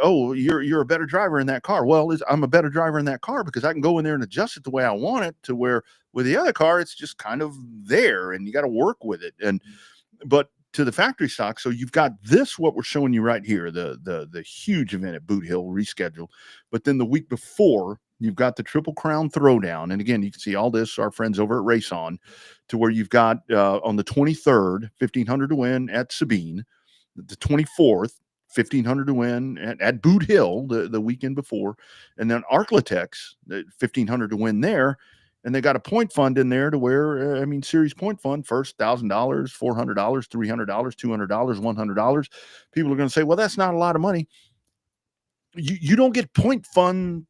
oh, you're a better driver in that car. Well, I'm a better driver in that car because I can go in there and adjust it the way I want it, to where with the other car, it's just kind of there and you got to work with it. But to the factory stock, so you've got this, what we're showing you right here, the huge event at Boot Hill rescheduled. But then the week before, you've got the Triple Crown Throwdown. And again, you can see all this, our friends over at Race On, to where you've got on the 23rd, 1,500 to win at Sabine, the 24th, 1,500 to win at Boot Hill the weekend before, and then Arklatex, 1,500 to win there. And they got a point fund in there to where, series point fund, first $1,000, $400, $300, $200, $100. People are going to say, well, that's not a lot of money. You don't get point fund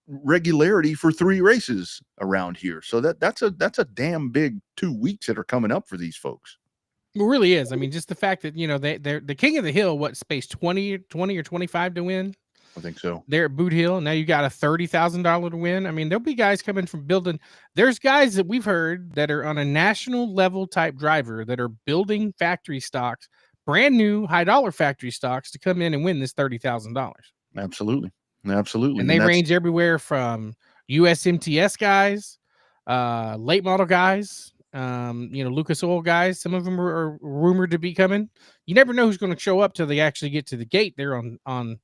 regularity for 3 races around here. So that's a damn big 2 weeks that are coming up for these folks. It really is. I mean, just the fact that, they're the King of the Hill, what, space 20 or 25 to win? I think so. They're at Boot Hill. Now you got a $30,000 to win. I mean, there'll be guys coming from building. There's guys that we've heard that are on a national level type driver that are building factory stocks, brand new high dollar factory stocks, to come in and win this $30,000. Absolutely. Absolutely. And they range everywhere from USMTS guys, late model guys, Lucas Oil guys. Some of them are rumored to be coming. You never know who's going to show up till they actually get to the gate there on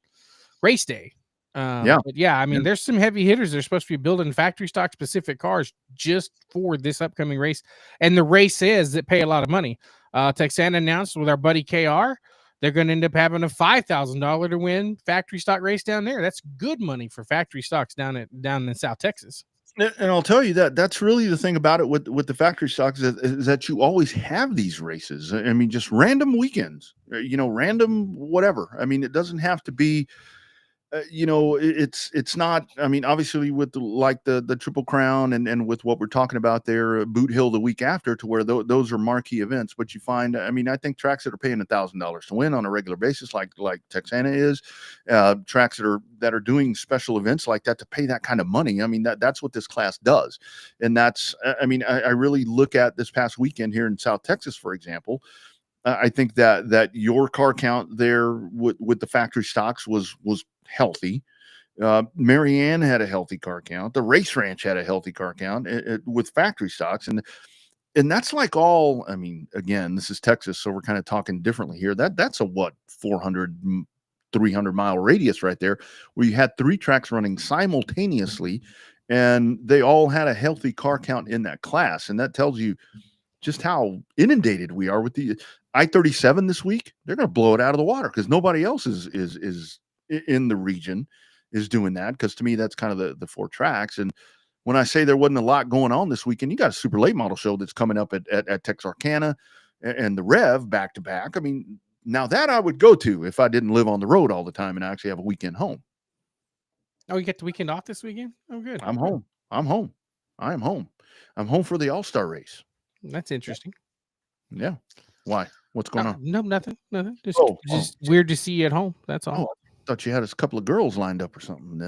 race day. But there's some heavy hitters. They're supposed to be building factory stock specific cars just for this upcoming race. And the race is that pay a lot of money. Texana announced with our buddy KR, they're going to end up having a $5,000 to win factory stock race down there. That's good money for factory stocks down in South Texas. And I'll tell you that's really the thing about it with the factory stocks is that you always have these races. I mean, just random weekends, random whatever. I mean, it doesn't have to be, it's not, obviously with the Triple Crown and with what we're talking about there, Boot Hill the week after, to where those are marquee events. But you find, I think tracks that are paying $1,000 to win on a regular basis, like Texana is, tracks that are doing special events like that to pay that kind of money. That's what this class does. And that's, I really look at this past weekend here in South Texas, for example. I think that your car count there with the factory stocks was healthy. Marianne had a healthy car count. The Race Ranch had a healthy car count with factory stocks. And that's like all, again, this is Texas, so we're kind of talking differently here. That's a 400, 300 mile radius right there, where you had 3 tracks running simultaneously, and they all had a healthy car count in that class. And that tells you just how inundated we are with the I-37 this week. They're going to blow it out of the water because nobody else is in the region is doing that. Because to me, that's kind of the 4 tracks. And when I say there wasn't a lot going on this weekend, you got a super late model show that's coming up at Texarkana and the Revved back to back. Now that I would go to if I didn't live on the road all the time and actually have a weekend home. Oh, you get the weekend off this weekend? Oh, good. I'm home. I am home. I'm home for the All-Star race. That's interesting. Yeah. Why? What's going on? No, nothing. Just weird to see you at home. That's all. Oh, I thought you had a couple of girls lined up or something.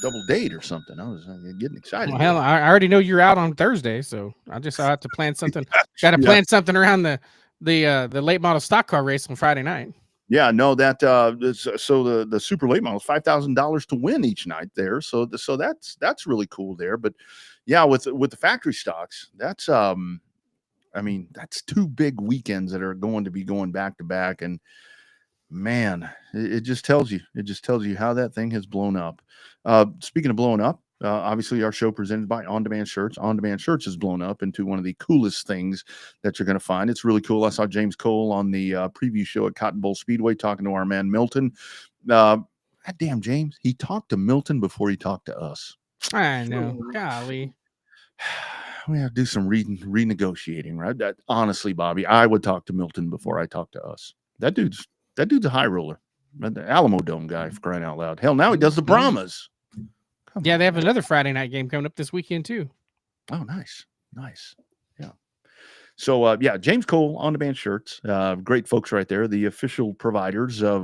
double date or something. I was getting excited. Well, hell, I already know you're out on Thursday, so I have to plan something. Got to plan something around the late model stock car race on Friday night. Yeah, no, that so the super late model is $5,000 to win each night there. So that's really cool there. But yeah, with the factory stocks, that's I mean, that's 2 big weekends that are going to be going back to back, and man, it just tells you how that thing has blown up. Speaking of blowing up, obviously our show presented by On Demand Shirts. On Demand Shirts has blown up into one of the coolest things that you're going to find. It's really cool. I saw James Cole on the preview show at Cotton Bowl Speedway talking to our man Milton. God damn, James, he talked to Milton before he talked to us. I know. Golly. We have to do some renegotiating, right? That honestly, Bobby, I would talk to Milton before I talk to us. That dude's a high roller, the Alamo Dome guy, for crying out loud. Hell, now he does the Brahmas. Yeah, they have another Friday night game coming up this weekend too. Oh, nice. Yeah. So yeah, James Cole, On Demand Shirts, great folks right there, the official providers of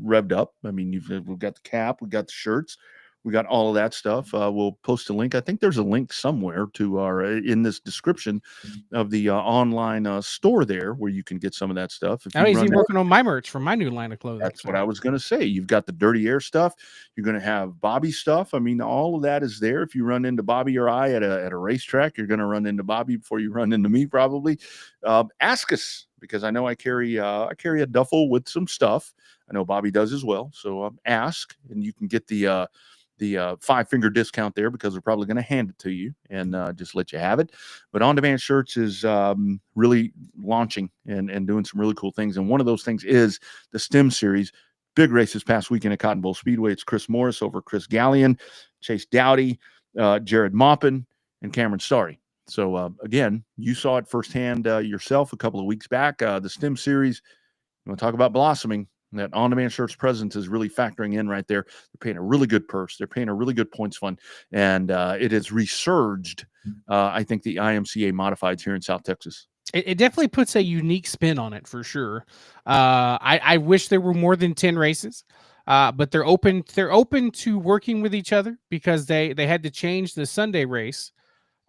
Revved Up. I mean, we've got the cap, we've got the shirts. We got all of that stuff. We'll post a link. I think there's a link somewhere to our in this description of the online store there where you can get some of that stuff. Now he's working on my merch for my new line of clothing. That's what I was going to say. You've got the Dirty Air stuff. You're going to have Bobby stuff. I mean, all of that is there. If you run into Bobby or I at a racetrack, you're going to run into Bobby before you run into me probably. Ask us, because I know I carry a duffel with some stuff. I know Bobby does as well. So ask, and you can get the 5-finger discount there, because they're probably going to hand it to you and just let you have it. But On Demand Shirts is really launching and doing some really cool things. And one of those things is the STEM series. Big race this past weekend at Cotton Bowl Speedway. It's Chris Morris over Chris Gallion, Chase Dowdy, Jared Maupin, and Cameron Starry. So again, you saw it firsthand yourself a couple of weeks back. The STEM series, you want to talk about blossoming? That On Demand Shirts presence is really factoring in right there. They're paying a really good purse. They're paying a really good points fund. And it has resurged, I think, the IMCA modifieds here in South Texas. It definitely puts a unique spin on it for sure. I wish there were more than 10 races, but they're open to working with each other, because they had to change the Sunday race,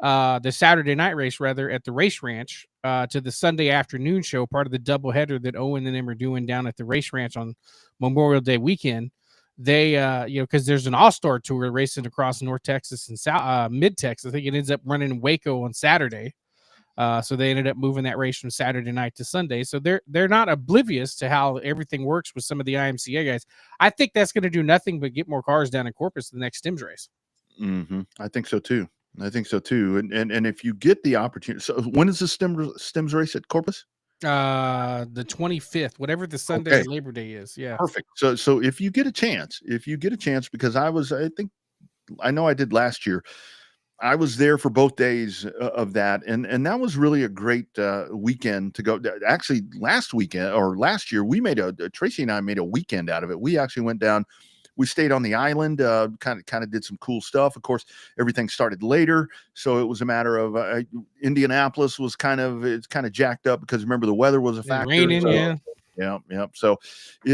the Saturday night race rather, at the race ranch to the Sunday afternoon show, part of the doubleheader that Owen and them are doing down at the race ranch on Memorial Day weekend. They because there's an all-star tour racing across North Texas and South Mid Texas. I think it ends up running in Waco on Saturday. So they ended up moving that race from Saturday night to Sunday. So they're not oblivious to how everything works with some of the IMCA guys. I think that's going to do nothing but get more cars down in Corpus the next Stims race. Mm-hmm. I think so too. And if you get the opportunity, so when is the Stims race at Corpus? The 25th, whatever the Sunday of Labor Day is. Yeah. Perfect. So if you get a chance, because I know I did last year. I was there for both days of that. And that was really a great weekend to go. Actually, last year, we Tracy and I made a weekend out of it. We actually went down. We stayed on the island, kind of did some cool stuff. Of course, everything started later, so it was a matter of Indianapolis was kind of jacked up, because remember, the weather was a factor. Raining, so, yeah. Yeah. So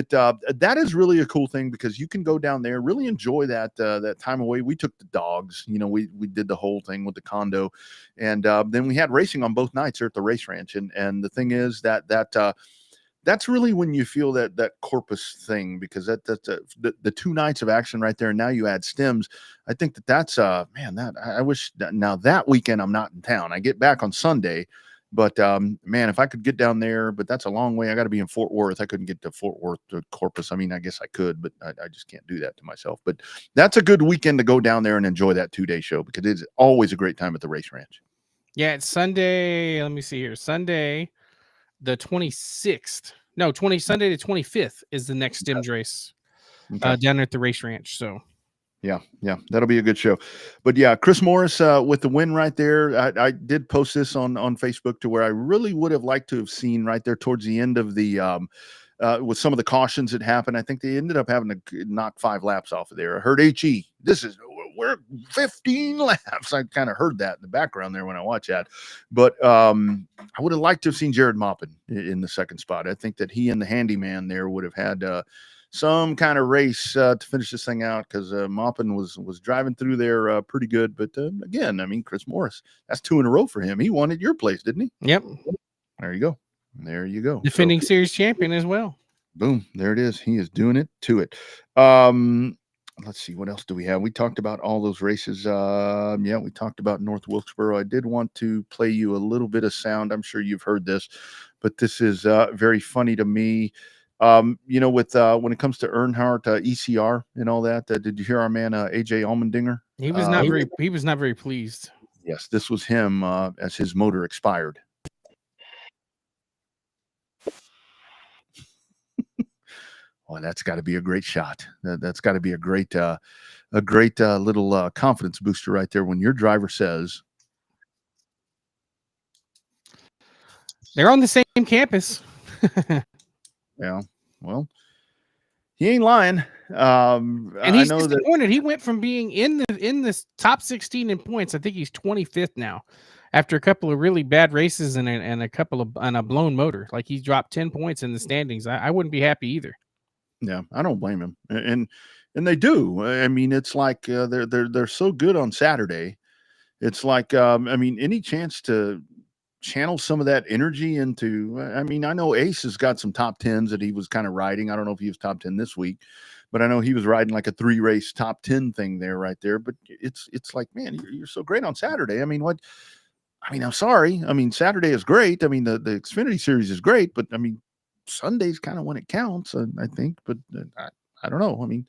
that is really a cool thing, because you can go down there, really enjoy that time away. We took the dogs, we did the whole thing with the condo, and then we had racing on both nights there at the race ranch. And the thing is that's really when you feel that Corpus thing, because that's the 2 nights of action right there. And now you add Stims. I think that's man, that I wish now that weekend I'm not in town. I get back on Sunday, but man, if I could get down there, but that's a long way. I got to be in Fort Worth. I couldn't get to Fort Worth to Corpus. I mean, I guess I could, but I just can't do that to myself. But that's a good weekend to go down there and enjoy that 2-day show, because it's always a great time at the race ranch. Yeah, it's Sunday. Let me see here. Sunday, the 26th. No, Sunday the 25th is the next Stims race down at the race ranch. So yeah, that'll be a good show. But yeah, Chris Morris with the win right there. I did post this on Facebook, to where I really would have liked to have seen right there towards the end of the with some of the cautions that happened. I think they ended up having to knock 5 laps off of there. I heard HE, we're 15 laps. I kind of heard that in the background there when I watched that. But I would have liked to have seen Jared Maupin in the second spot. I think that he and the handyman there would have had some kind of race to finish this thing out, because Maupin was driving through there pretty good. But again, I mean, Chris Morris, that's 2 in a row for him. He won at your place, didn't he? Yep. There you go. There you go. Defending series champion as well. Boom. There it is. He is doing it to it. Let's see. What else do we have? We talked about all those races. Yeah, we talked about North Wilkesboro. I did want to play you a little bit of sound. I'm sure you've heard this, but this is very funny to me. You know, with when it comes to Earnhardt, ECR and all that, did you hear our man AJ Allmendinger? He was not very pleased. Yes, this was him as his motor expired. Well, that's got to be a great shot. That's got to be a great little confidence booster right there when your driver says they're on the same campus. Yeah, well, he ain't lying. And he's disappointed. He went from being in this top 16 in points. I think he's 25th now, after a couple of really bad races and a blown motor. Like, he's dropped 10 points in the standings. I wouldn't be happy either. Yeah, I don't blame him, and they do. I mean, it's like they're so good on Saturday. It's like I mean, any chance to channel some of that energy into. I mean, I know Ace has got some top 10s that he was kind of riding. I don't know if he was top 10 this week, but I know he was riding like a 3-race top 10 thing there, right there. But it's like, man, you're so great on Saturday. I mean, what? I mean, I'm sorry. I mean, Saturday is great. I mean, the Xfinity Series is great, but I mean, Sunday's kind of when it counts, I think. But I don't know. I mean,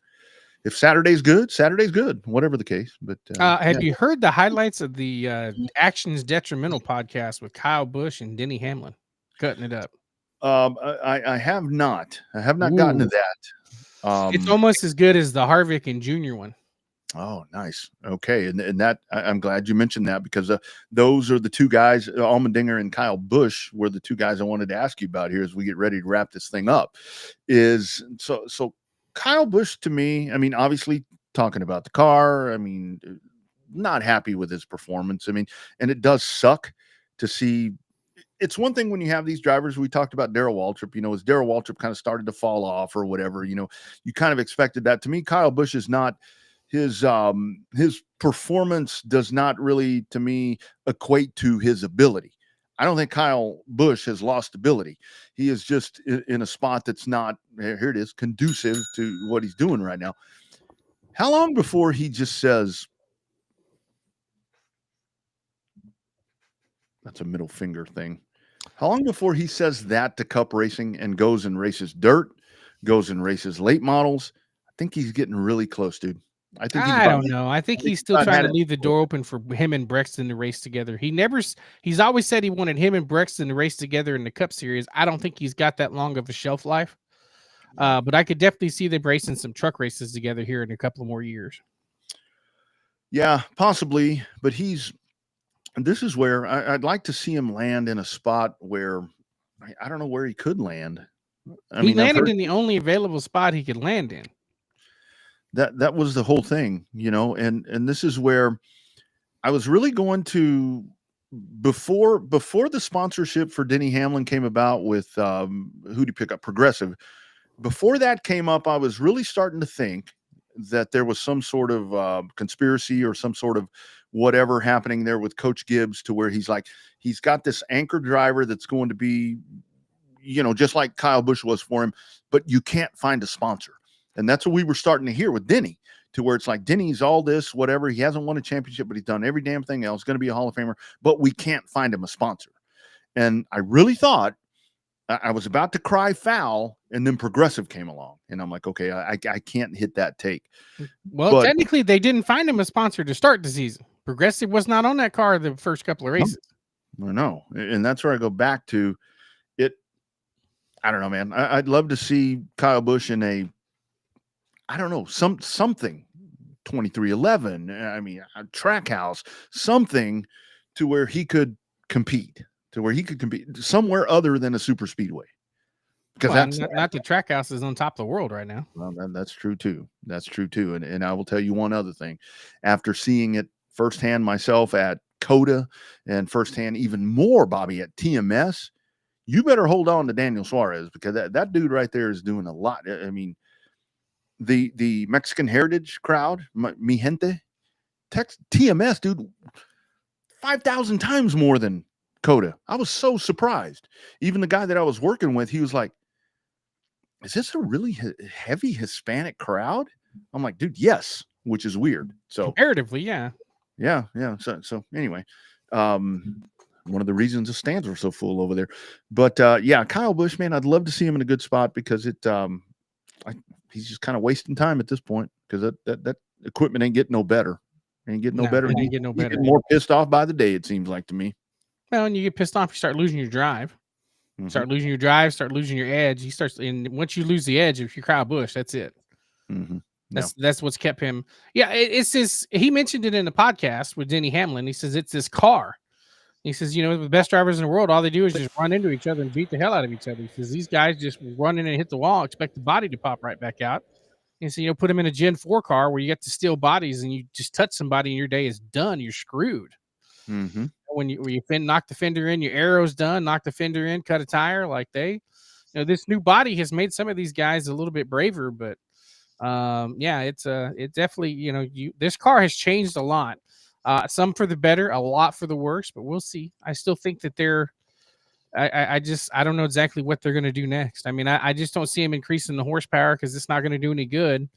if Saturday's good, whatever the case. But have you heard the highlights of the Actions Detrimental podcast with Kyle Busch and Denny Hamlin cutting it up? I have not. I have not gotten to that. It's almost as good as the Harvick and Junior one. Oh, nice. Okay, and that I'm glad you mentioned that, because those are the two guys, Allmendinger and Kyle Busch, were the two guys I wanted to ask you about here as we get ready to wrap this thing up. Is so Kyle Busch, to me, I mean, obviously talking about the car, I mean, not happy with his performance. I mean, and it does suck to see. It's one thing when you have these drivers. We talked about Darrell Waltrip, you know, as Darrell Waltrip kind of started to fall off or whatever, you know, you kind of expected that. To me, Kyle Busch is not. His performance does not really, to me, equate to his ability. I don't think Kyle Busch has lost ability. He is just in a spot that's not, here it is, conducive to what he's doing right now. How long before he just says, that's a middle finger thing. How long before he says that to Cup Racing and goes and races dirt, goes and races late models? I think he's getting really close, dude. I don't know. I think he's still trying to leave the door open for him and Brexton to race together. He's always said he wanted him and Brexton to race together in the Cup Series. I don't think he's got that long of a shelf life. But I could definitely see them racing some truck races together here in a couple of more years. Yeah, possibly. But this is where I'd like to see him land in a spot where I don't know where he could land. He landed in the only available spot he could land in. That was the whole thing, you know, and this is where I was really going to, before the sponsorship for Denny Hamlin came about with who do you pick up? Progressive. Before that came up, I was really starting to think that there was some sort of conspiracy or some sort of whatever happening there with Coach Gibbs, to where he's got this anchor driver that's going to be, you know, just like Kyle Busch was for him, but you can't find a sponsor. And that's what we were starting to hear with Denny, to where it's like, Denny's all this, whatever. He hasn't won a championship, but he's done every damn thing else. Going to be a Hall of Famer, but we can't find him a sponsor. And I really thought I was about to cry foul, and then Progressive came along. And I'm like, okay, I can't hit that take. Well, technically, they didn't find him a sponsor to start the season. Progressive was not on that car the first couple of races. I know. And that's where I go back to it. I don't know, man. I'd love to see Kyle Busch in a, I don't know, something 2311. I mean, a track house, something to where he could compete, somewhere other than a super speedway. Because that's not the track house is on top of the world right now. Well, that's true too. And I will tell you one other thing. After seeing it firsthand myself at COTA, and firsthand even more, Bobby, at TMS, you better hold on to Daniel Suarez, because that dude right there is doing a lot. I mean, the Mexican heritage crowd, mi gente, TMS, dude, 5,000 times more than Coda. I was so surprised. Even the guy that I was working with, he was like, is this a really heavy Hispanic crowd? I'm like, dude, yes, which is weird. So comparatively, yeah. So anyway, one of the reasons the stands were so full over there. But yeah, Kyle Busch, man, I'd love to see him in a good spot because he's just kind of wasting time at this point because that equipment ain't getting no better. Ain't getting no better. It ain't getting no better. Getting more pissed off by the day, it seems like to me. Well, and you get pissed off, you start losing your drive. Start losing your drive, start losing your edge. And once you lose the edge, if you're Kyle Busch, that's it. That's what's kept him. Yeah, it's this. He mentioned it in the podcast with Denny Hamlin. He says it's this car. He says, you know, the best drivers in the world, all they do is just run into each other and beat the hell out of each other. He says these guys just run in and hit the wall, expect the body to pop right back out. And so, you know, put them in a Gen 4 car where you get to steal bodies and you just touch somebody and your day is done. You're screwed. When you knock the fender in, your arrow's done, knock the fender in, cut a tire. Like this new body has made some of these guys a little bit braver, but yeah, it's definitely, you know, this car has changed a lot. Some for the better, a lot for the worse, but we'll see. I still think that I don't know exactly what they're going to do next. I mean, I just don't see them increasing the horsepower because it's not going to do any good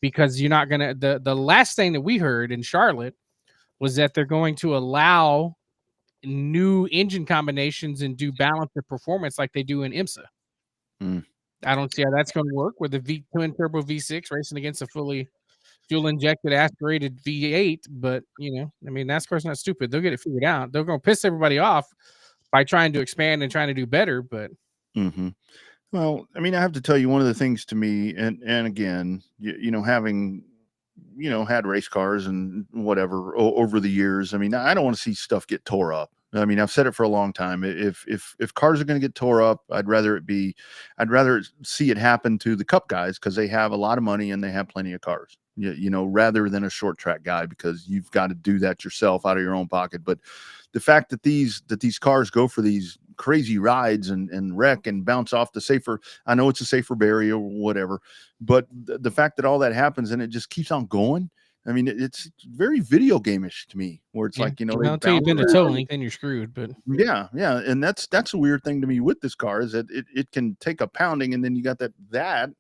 because you're not going to, the last thing that we heard in Charlotte was that they're going to allow new engine combinations and do balance the performance like they do in IMSA. I don't see how that's going to work with the twin turbo V6 racing against a fully fuel injected aspirated V8. But you know, I mean, NASCAR's not stupid. They'll get it figured out. They're going to piss everybody off by trying to expand and trying to do better. But well, I mean, I have to tell you one of the things to me, and again, you know, having had race cars and whatever over the years. I mean, I don't want to see stuff get tore up. I mean, I've said it for a long time. If cars are going to get tore up, I'd rather see it happen to the Cup guys because they have a lot of money and they have plenty of cars. You know, rather than a short track guy because you've got to do that yourself out of your own pocket. But the fact that these cars go for these crazy rides and wreck and bounce off the safer, I know it's a safer barrier or whatever, but the fact that all that happens and it just keeps on going. I mean, it's very video game-ish to me, where it's like, you know, until you've been to toe link, then you're screwed. But yeah, and that's a weird thing to me with this car is that it can take a pounding, and then you got that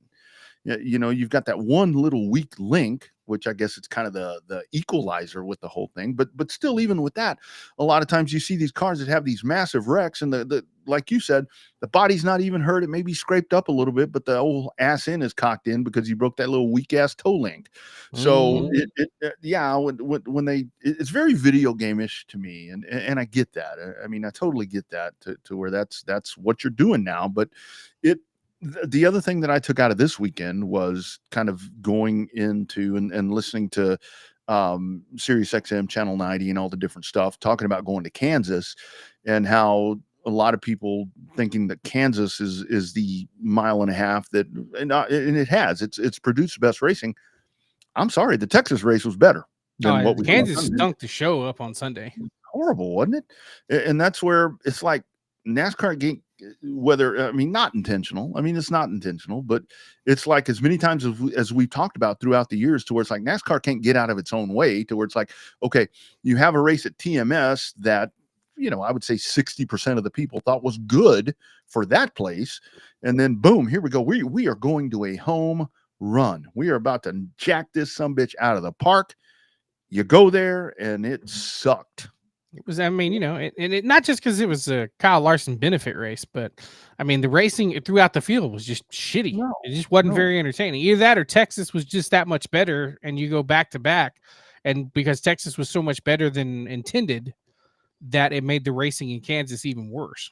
you know, you've got that one little weak link, which I guess it's kind of the equalizer with the whole thing. But still, even with that, a lot of times you see these cars that have these massive wrecks, and the like you said, the body's not even hurt. It may be scraped up a little bit, but the old ass end is cocked in because you broke that little weak ass toe link. So it's very video game-ish to me, and I get that. I mean, I totally get that to where that's what you're doing now, but the other thing that I took out of this weekend was kind of going into and listening to Sirius XM Channel 90 and all the different stuff, talking about going to Kansas and how a lot of people thinking that Kansas is the mile and a half that, and it has, it's produced best racing. I'm sorry, the Texas race was better than what we Kansas stunk the show up on Sunday. Horrible, wasn't it? And that's where it's like NASCAR not intentional. I mean, it's not intentional, but it's like as many times as we've talked about throughout the years to where it's like NASCAR can't get out of its own way to where it's like, okay, you have a race at TMS that, you know, I would say 60% of the people thought was good for that place. And then boom, here we go. We are going to a home run. We are about to jack this sumbitch out of the park. You go there and it sucked. It was, I mean, you know, it not just because it was a Kyle Larson benefit race, but I mean, the racing throughout the field was just shitty. It just wasn't very entertaining. Either that or Texas was just that much better, and you go back to back, and because Texas was so much better than intended, that it made the racing in Kansas even worse.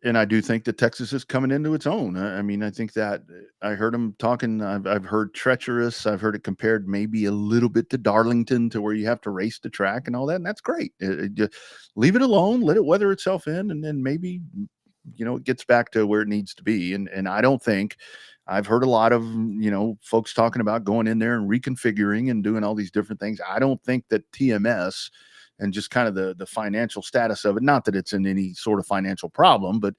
And I do think that Texas is coming into its own. I mean, I think that I heard him talking. I've heard treacherous. I've heard it compared maybe a little bit to Darlington, to where you have to race the track and all that. And that's great. Just leave it alone. Let it weather itself in. And then maybe, you know, it gets back to where it needs to be. And I don't think I've heard a lot of, you know, folks talking about going in there and reconfiguring and doing all these different things. I don't think that TMS and just kind of the financial status of it, not that it's in any sort of financial problem, but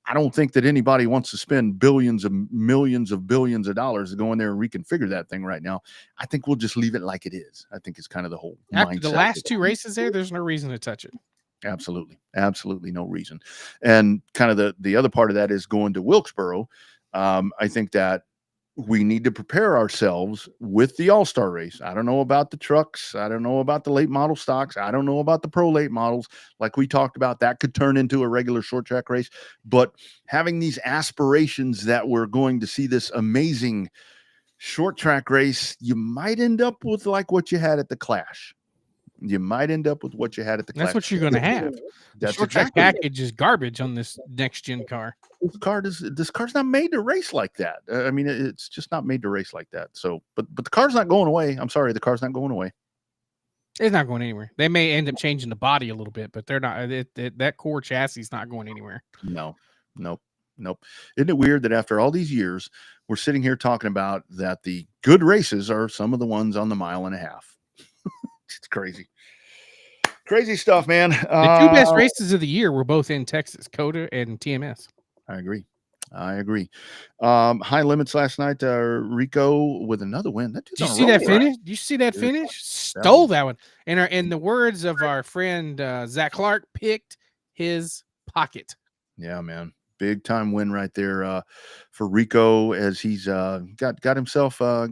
I don't think that anybody wants to spend billions of millions of billions of dollars to go in there and reconfigure that thing right now. I think we'll just leave it like it is. I think it's kind of the whole After mindset. the last 2 races there's no reason to touch it. Absolutely no reason. And kind of the other part of that is going to Wilkesboro. I think that we need to prepare ourselves with the all-star race. I don't know about the trucks. I don't know about the late model stocks. I don't know about the pro late models. Like we talked about, that could turn into a regular short track race. But having these aspirations that we're going to see this amazing short track race, you might end up with like what you had at the Clash. You might end up with what you had at the Clash. That's what you're going to have. The short track package is garbage on this next gen car. This car's not made to race like that. I mean, it's just not made to race like that. So, but the car's not going away. I'm sorry, the car's not going away. It's not going anywhere. They may end up changing the body a little bit, but they're not. That core chassis is not going anywhere. No. Isn't it weird that after all these years, we're sitting here talking about that the good races are some of the ones on the 1.5 miles? It's crazy stuff, man. The 2 best races of the year were both in Texas, COTA and TMS. I agree. High limits last night. Rico with another win. Did you see that finish? Did you see that finish? Stole that one. And in the words of our friend Zach Clark, picked his pocket. Yeah, man. Big time win right there for Rico, as he's got himself a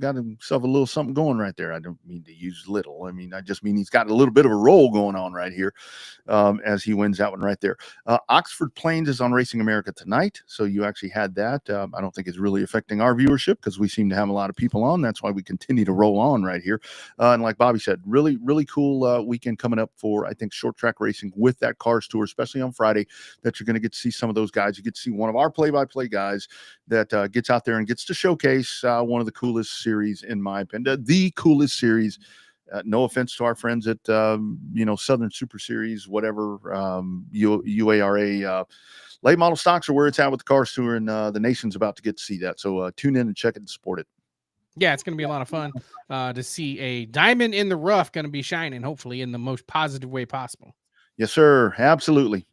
little something going right there. I don't mean to use little. I mean, I just mean he's got a little bit of a roll going on right here as he wins that one right there. Oxford Plains is on Racing America tonight, so you actually had that. I don't think it's really affecting our viewership because we seem to have a lot of people on. That's why we continue to roll on right here. And like Bobby said, really cool weekend coming up for, I think, short track racing with that Cars Tour, especially on Friday, that you're going to get to see some of those guys. You get to see one of our play-by-play guys that gets out there and gets to showcase one of the coolest series, in my opinion, the coolest series. No offense to our friends at Southern Super Series, whatever, UARA late model stocks, or where it's at with the Cars Tour, and the nation's about to get to see that. So tune in and check it and support it. Yeah, it's going to be a lot of fun to see a diamond in the rough going to be shining, hopefully in the most positive way possible. Yes, sir. Absolutely.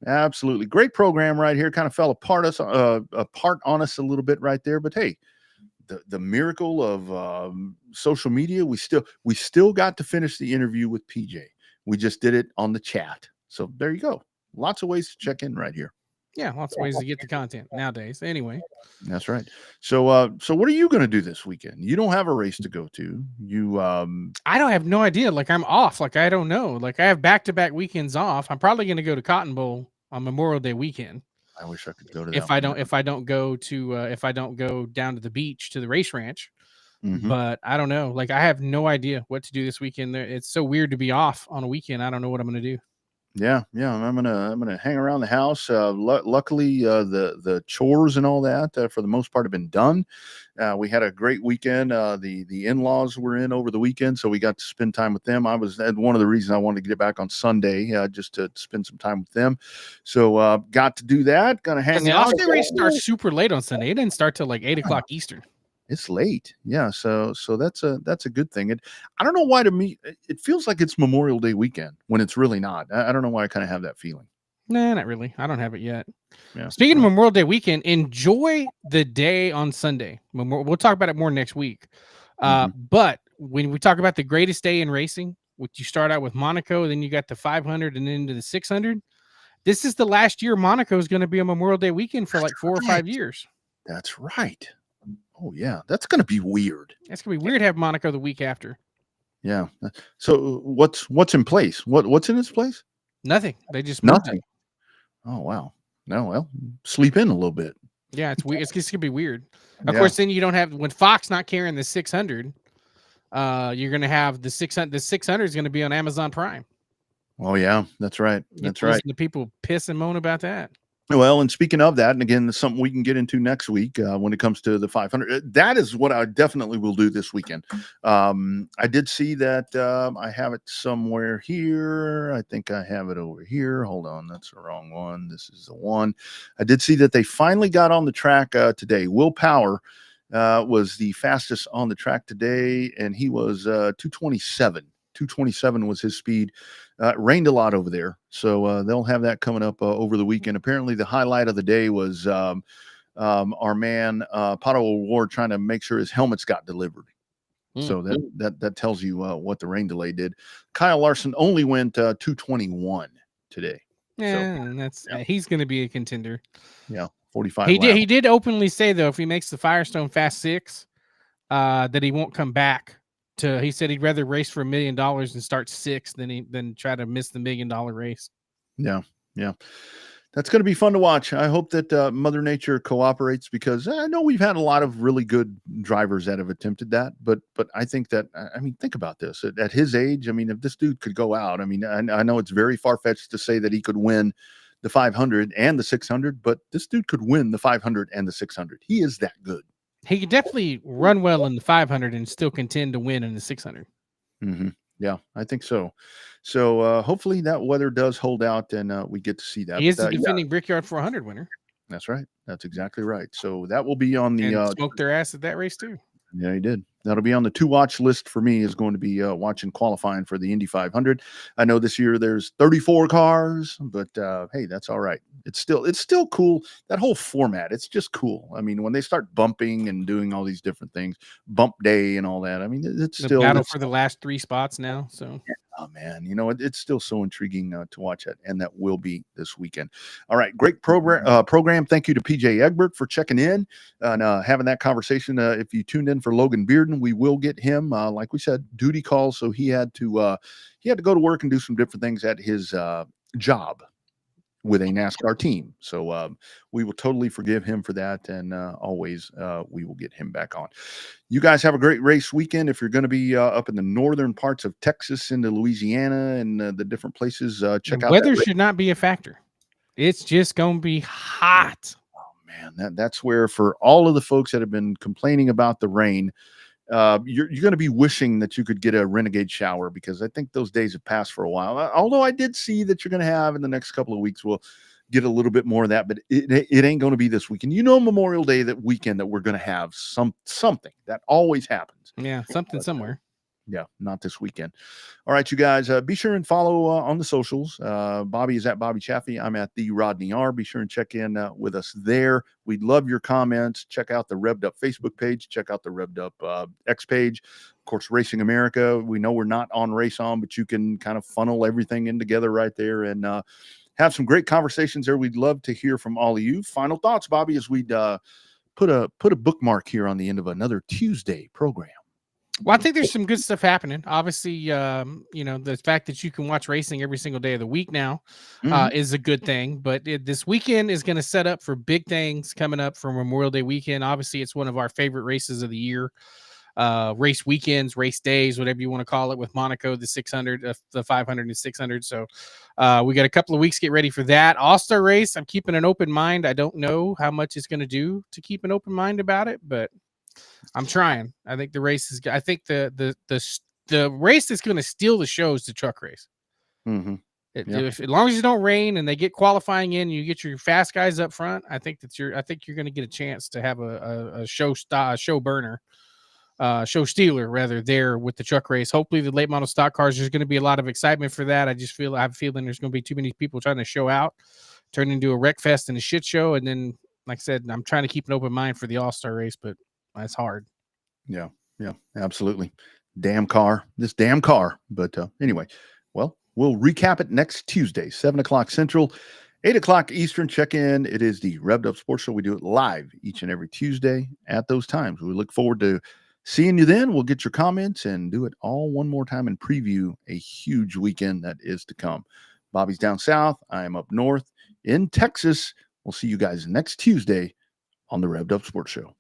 Great program right here. Kind of fell apart on us a little bit right there, but hey, the miracle of social media, we still got to finish the interview with PJ. We just did it on the chat. So there you go. Lots of ways to check in right here. Yeah, lots of ways to get the content nowadays. Anyway, that's right. So what are you going to do this weekend? You don't have a race to go to. I don't have no idea. Like, I'm off. Like, I don't know. Like, I have back-to-back weekends off. I'm probably going to go to Cotton Bowl on Memorial Day weekend. I wish I could go to that. If I don't go down to the beach to the race ranch. Mm-hmm. But I don't know. Like, I have no idea what to do this weekend. It's so weird to be off on a weekend. I don't know what I'm going to do. Yeah. I'm gonna hang around the house. Luckily, the chores and all that for the most part have been done. We had a great weekend. The in-laws were in over the weekend, so we got to spend time with them. One of the reasons I wanted to get back on Sunday, just to spend some time with them. So got to do that. Gonna hang out. The race starts super late on Sunday. It didn't start till like 8 o'clock Eastern. It's late. Yeah. So that's a good thing. I don't know why, to me, it feels like it's Memorial Day weekend when it's really not. I don't know why I kind of have that feeling. Nah, not really. I don't have it yet. Yeah. Speaking of Memorial Day weekend, enjoy the day on Sunday. We'll talk about it more next week. But when we talk about the greatest day in racing, which you start out with Monaco, then you got the 500 and then into the 600. This is the last year Monaco is going to be a Memorial Day weekend for like 4 or 5 years. That's right. Oh yeah, that's going to be weird. It's going to be weird to have Monaco the week after. Yeah. So what's in place? What's in its place? Nothing. They just moved nothing. It. Oh wow. No, well, sleep in a little bit. Yeah, it's weird. It's going to be weird. Of course, then you don't have, when Fox not carrying the 600. You're going to have the 600. The 600 is going to be on Amazon Prime. Oh yeah, that's right. That's right. The people piss and moan about that. Well, and speaking of that, and again, it's something we can get into next week when it comes to the 500. That is what I definitely will do this weekend. I did see that I have it somewhere here. I think I have it over here. Hold on, that's the wrong one. This is the one. I did see that they finally got on the track today. Will Power was the fastest on the track today, and he was 2:27. 227 was his speed. It rained a lot over there, so they'll have that coming up over the weekend. Apparently, the highlight of the day was our man Pato O'Ward trying to make sure his helmets got delivered. So that tells you what the rain delay did. Kyle Larson only went 221 today. Yeah, and that's he's going to be a contender. Yeah, 45. He did openly say though, if he makes the Firestone Fast 6, that he won't come back to. He said he'd rather race for $1 million and start 6th than try to miss the $1 million race. Yeah. That's going to be fun to watch. I hope that Mother Nature cooperates, because I know we've had a lot of really good drivers that have attempted that. But I think that, I mean, think about this. At his age, I mean, if this dude could go out, I mean, I know it's very far-fetched to say that he could win the 500 and the 600, but this dude could win the 500 and the 600. He is that good. He could definitely run well in the 500 and still contend to win in the 600. Mm-hmm. Yeah, I think so. So hopefully that weather does hold out and we get to see that. He is the defending Brickyard 400 winner. That's right. That's exactly right. So that will be on the smoked their ass at that race too. Yeah, he did. That'll be on the to watch list for me, is going to be watching qualifying for the Indy 500. I know this year there's 34 cars, but hey, that's all right. It's still cool. That whole format, it's just cool. I mean, when they start bumping and doing all these different things, bump day and all that, I mean, it's the still battle for the last 3 spots now. So oh man, you know, it's still so intriguing to watch it, and that will be this weekend. All right, great program. Thank you to PJ Egbert for checking in and having that conversation. If you tuned in for Logan Beardon, we will get him, like we said, duty calls, so he had to go to work and do some different things at his job with a NASCAR team. So we will totally forgive him for that. And always we will get him back on. You guys have a great race weekend. If you're going to be up in the northern parts of Texas into Louisiana and the different places, check out. Weather should not be a factor. It's just going to be hot. Oh man, that's where, for all of the folks that have been complaining about the rain, you're going to be wishing that you could get a renegade shower, because I think those days have passed for a while. Although I did see that you're going to have in the next couple of weeks, we'll get a little bit more of that, but it ain't going to be this weekend. You know, Memorial Day, that weekend, that we're going to have something that always happens. Yeah, something somewhere. Yeah, not this weekend. All right, you guys, be sure and follow on the socials. Bobby is at Bobby Chaffee. I'm at the Rodney R. Be sure and check in with us there. We'd love your comments. Check out the Revved Up Facebook page. Check out the Revved Up X page. Of course, Racing America. We know we're not on Race On, but you can kind of funnel everything in together right there and have some great conversations there. We'd love to hear from all of you. Final thoughts, Bobby, as we'd put a bookmark here on the end of another Tuesday program. Well, I think there's some good stuff happening. Obviously, you know, the fact that you can watch racing every single day of the week now is a good thing. But this weekend is going to set up for big things coming up for Memorial Day weekend. Obviously, it's one of our favorite races of the year. Race weekends, race days, whatever you want to call it, with Monaco, the 600, the 500 and 600. So we got a couple of weeks to get ready for that. All-Star race, I'm keeping an open mind. I don't know how much it's going to do to keep an open mind about it, but I'm trying. I think the race is. I think the race that's going to steal the show is the truck race. Mm-hmm. As long as you don't rain and they get qualifying in, you get your fast guys up front. I think you're going to get a chance to have a show stealer rather there with the truck race. Hopefully, the late model stock cars. There's going to be a lot of excitement for that. I have a feeling there's going to be too many people trying to show out, turn into a wreck fest and a shit show. And then, like I said, I'm trying to keep an open mind for the All-Star race, but that's hard. Yeah, absolutely. This damn car. But anyway, well, we'll recap it next Tuesday, 7 o'clock Central, 8 o'clock Eastern. Check in. It is the Revved Up Sports Show. We do it live each and every Tuesday at those times. We look forward to seeing you then. We'll get your comments and do it all one more time and preview a huge weekend that is to come. Bobby's down south. I am up north in Texas. We'll see you guys next Tuesday on the Revved Up Sports Show.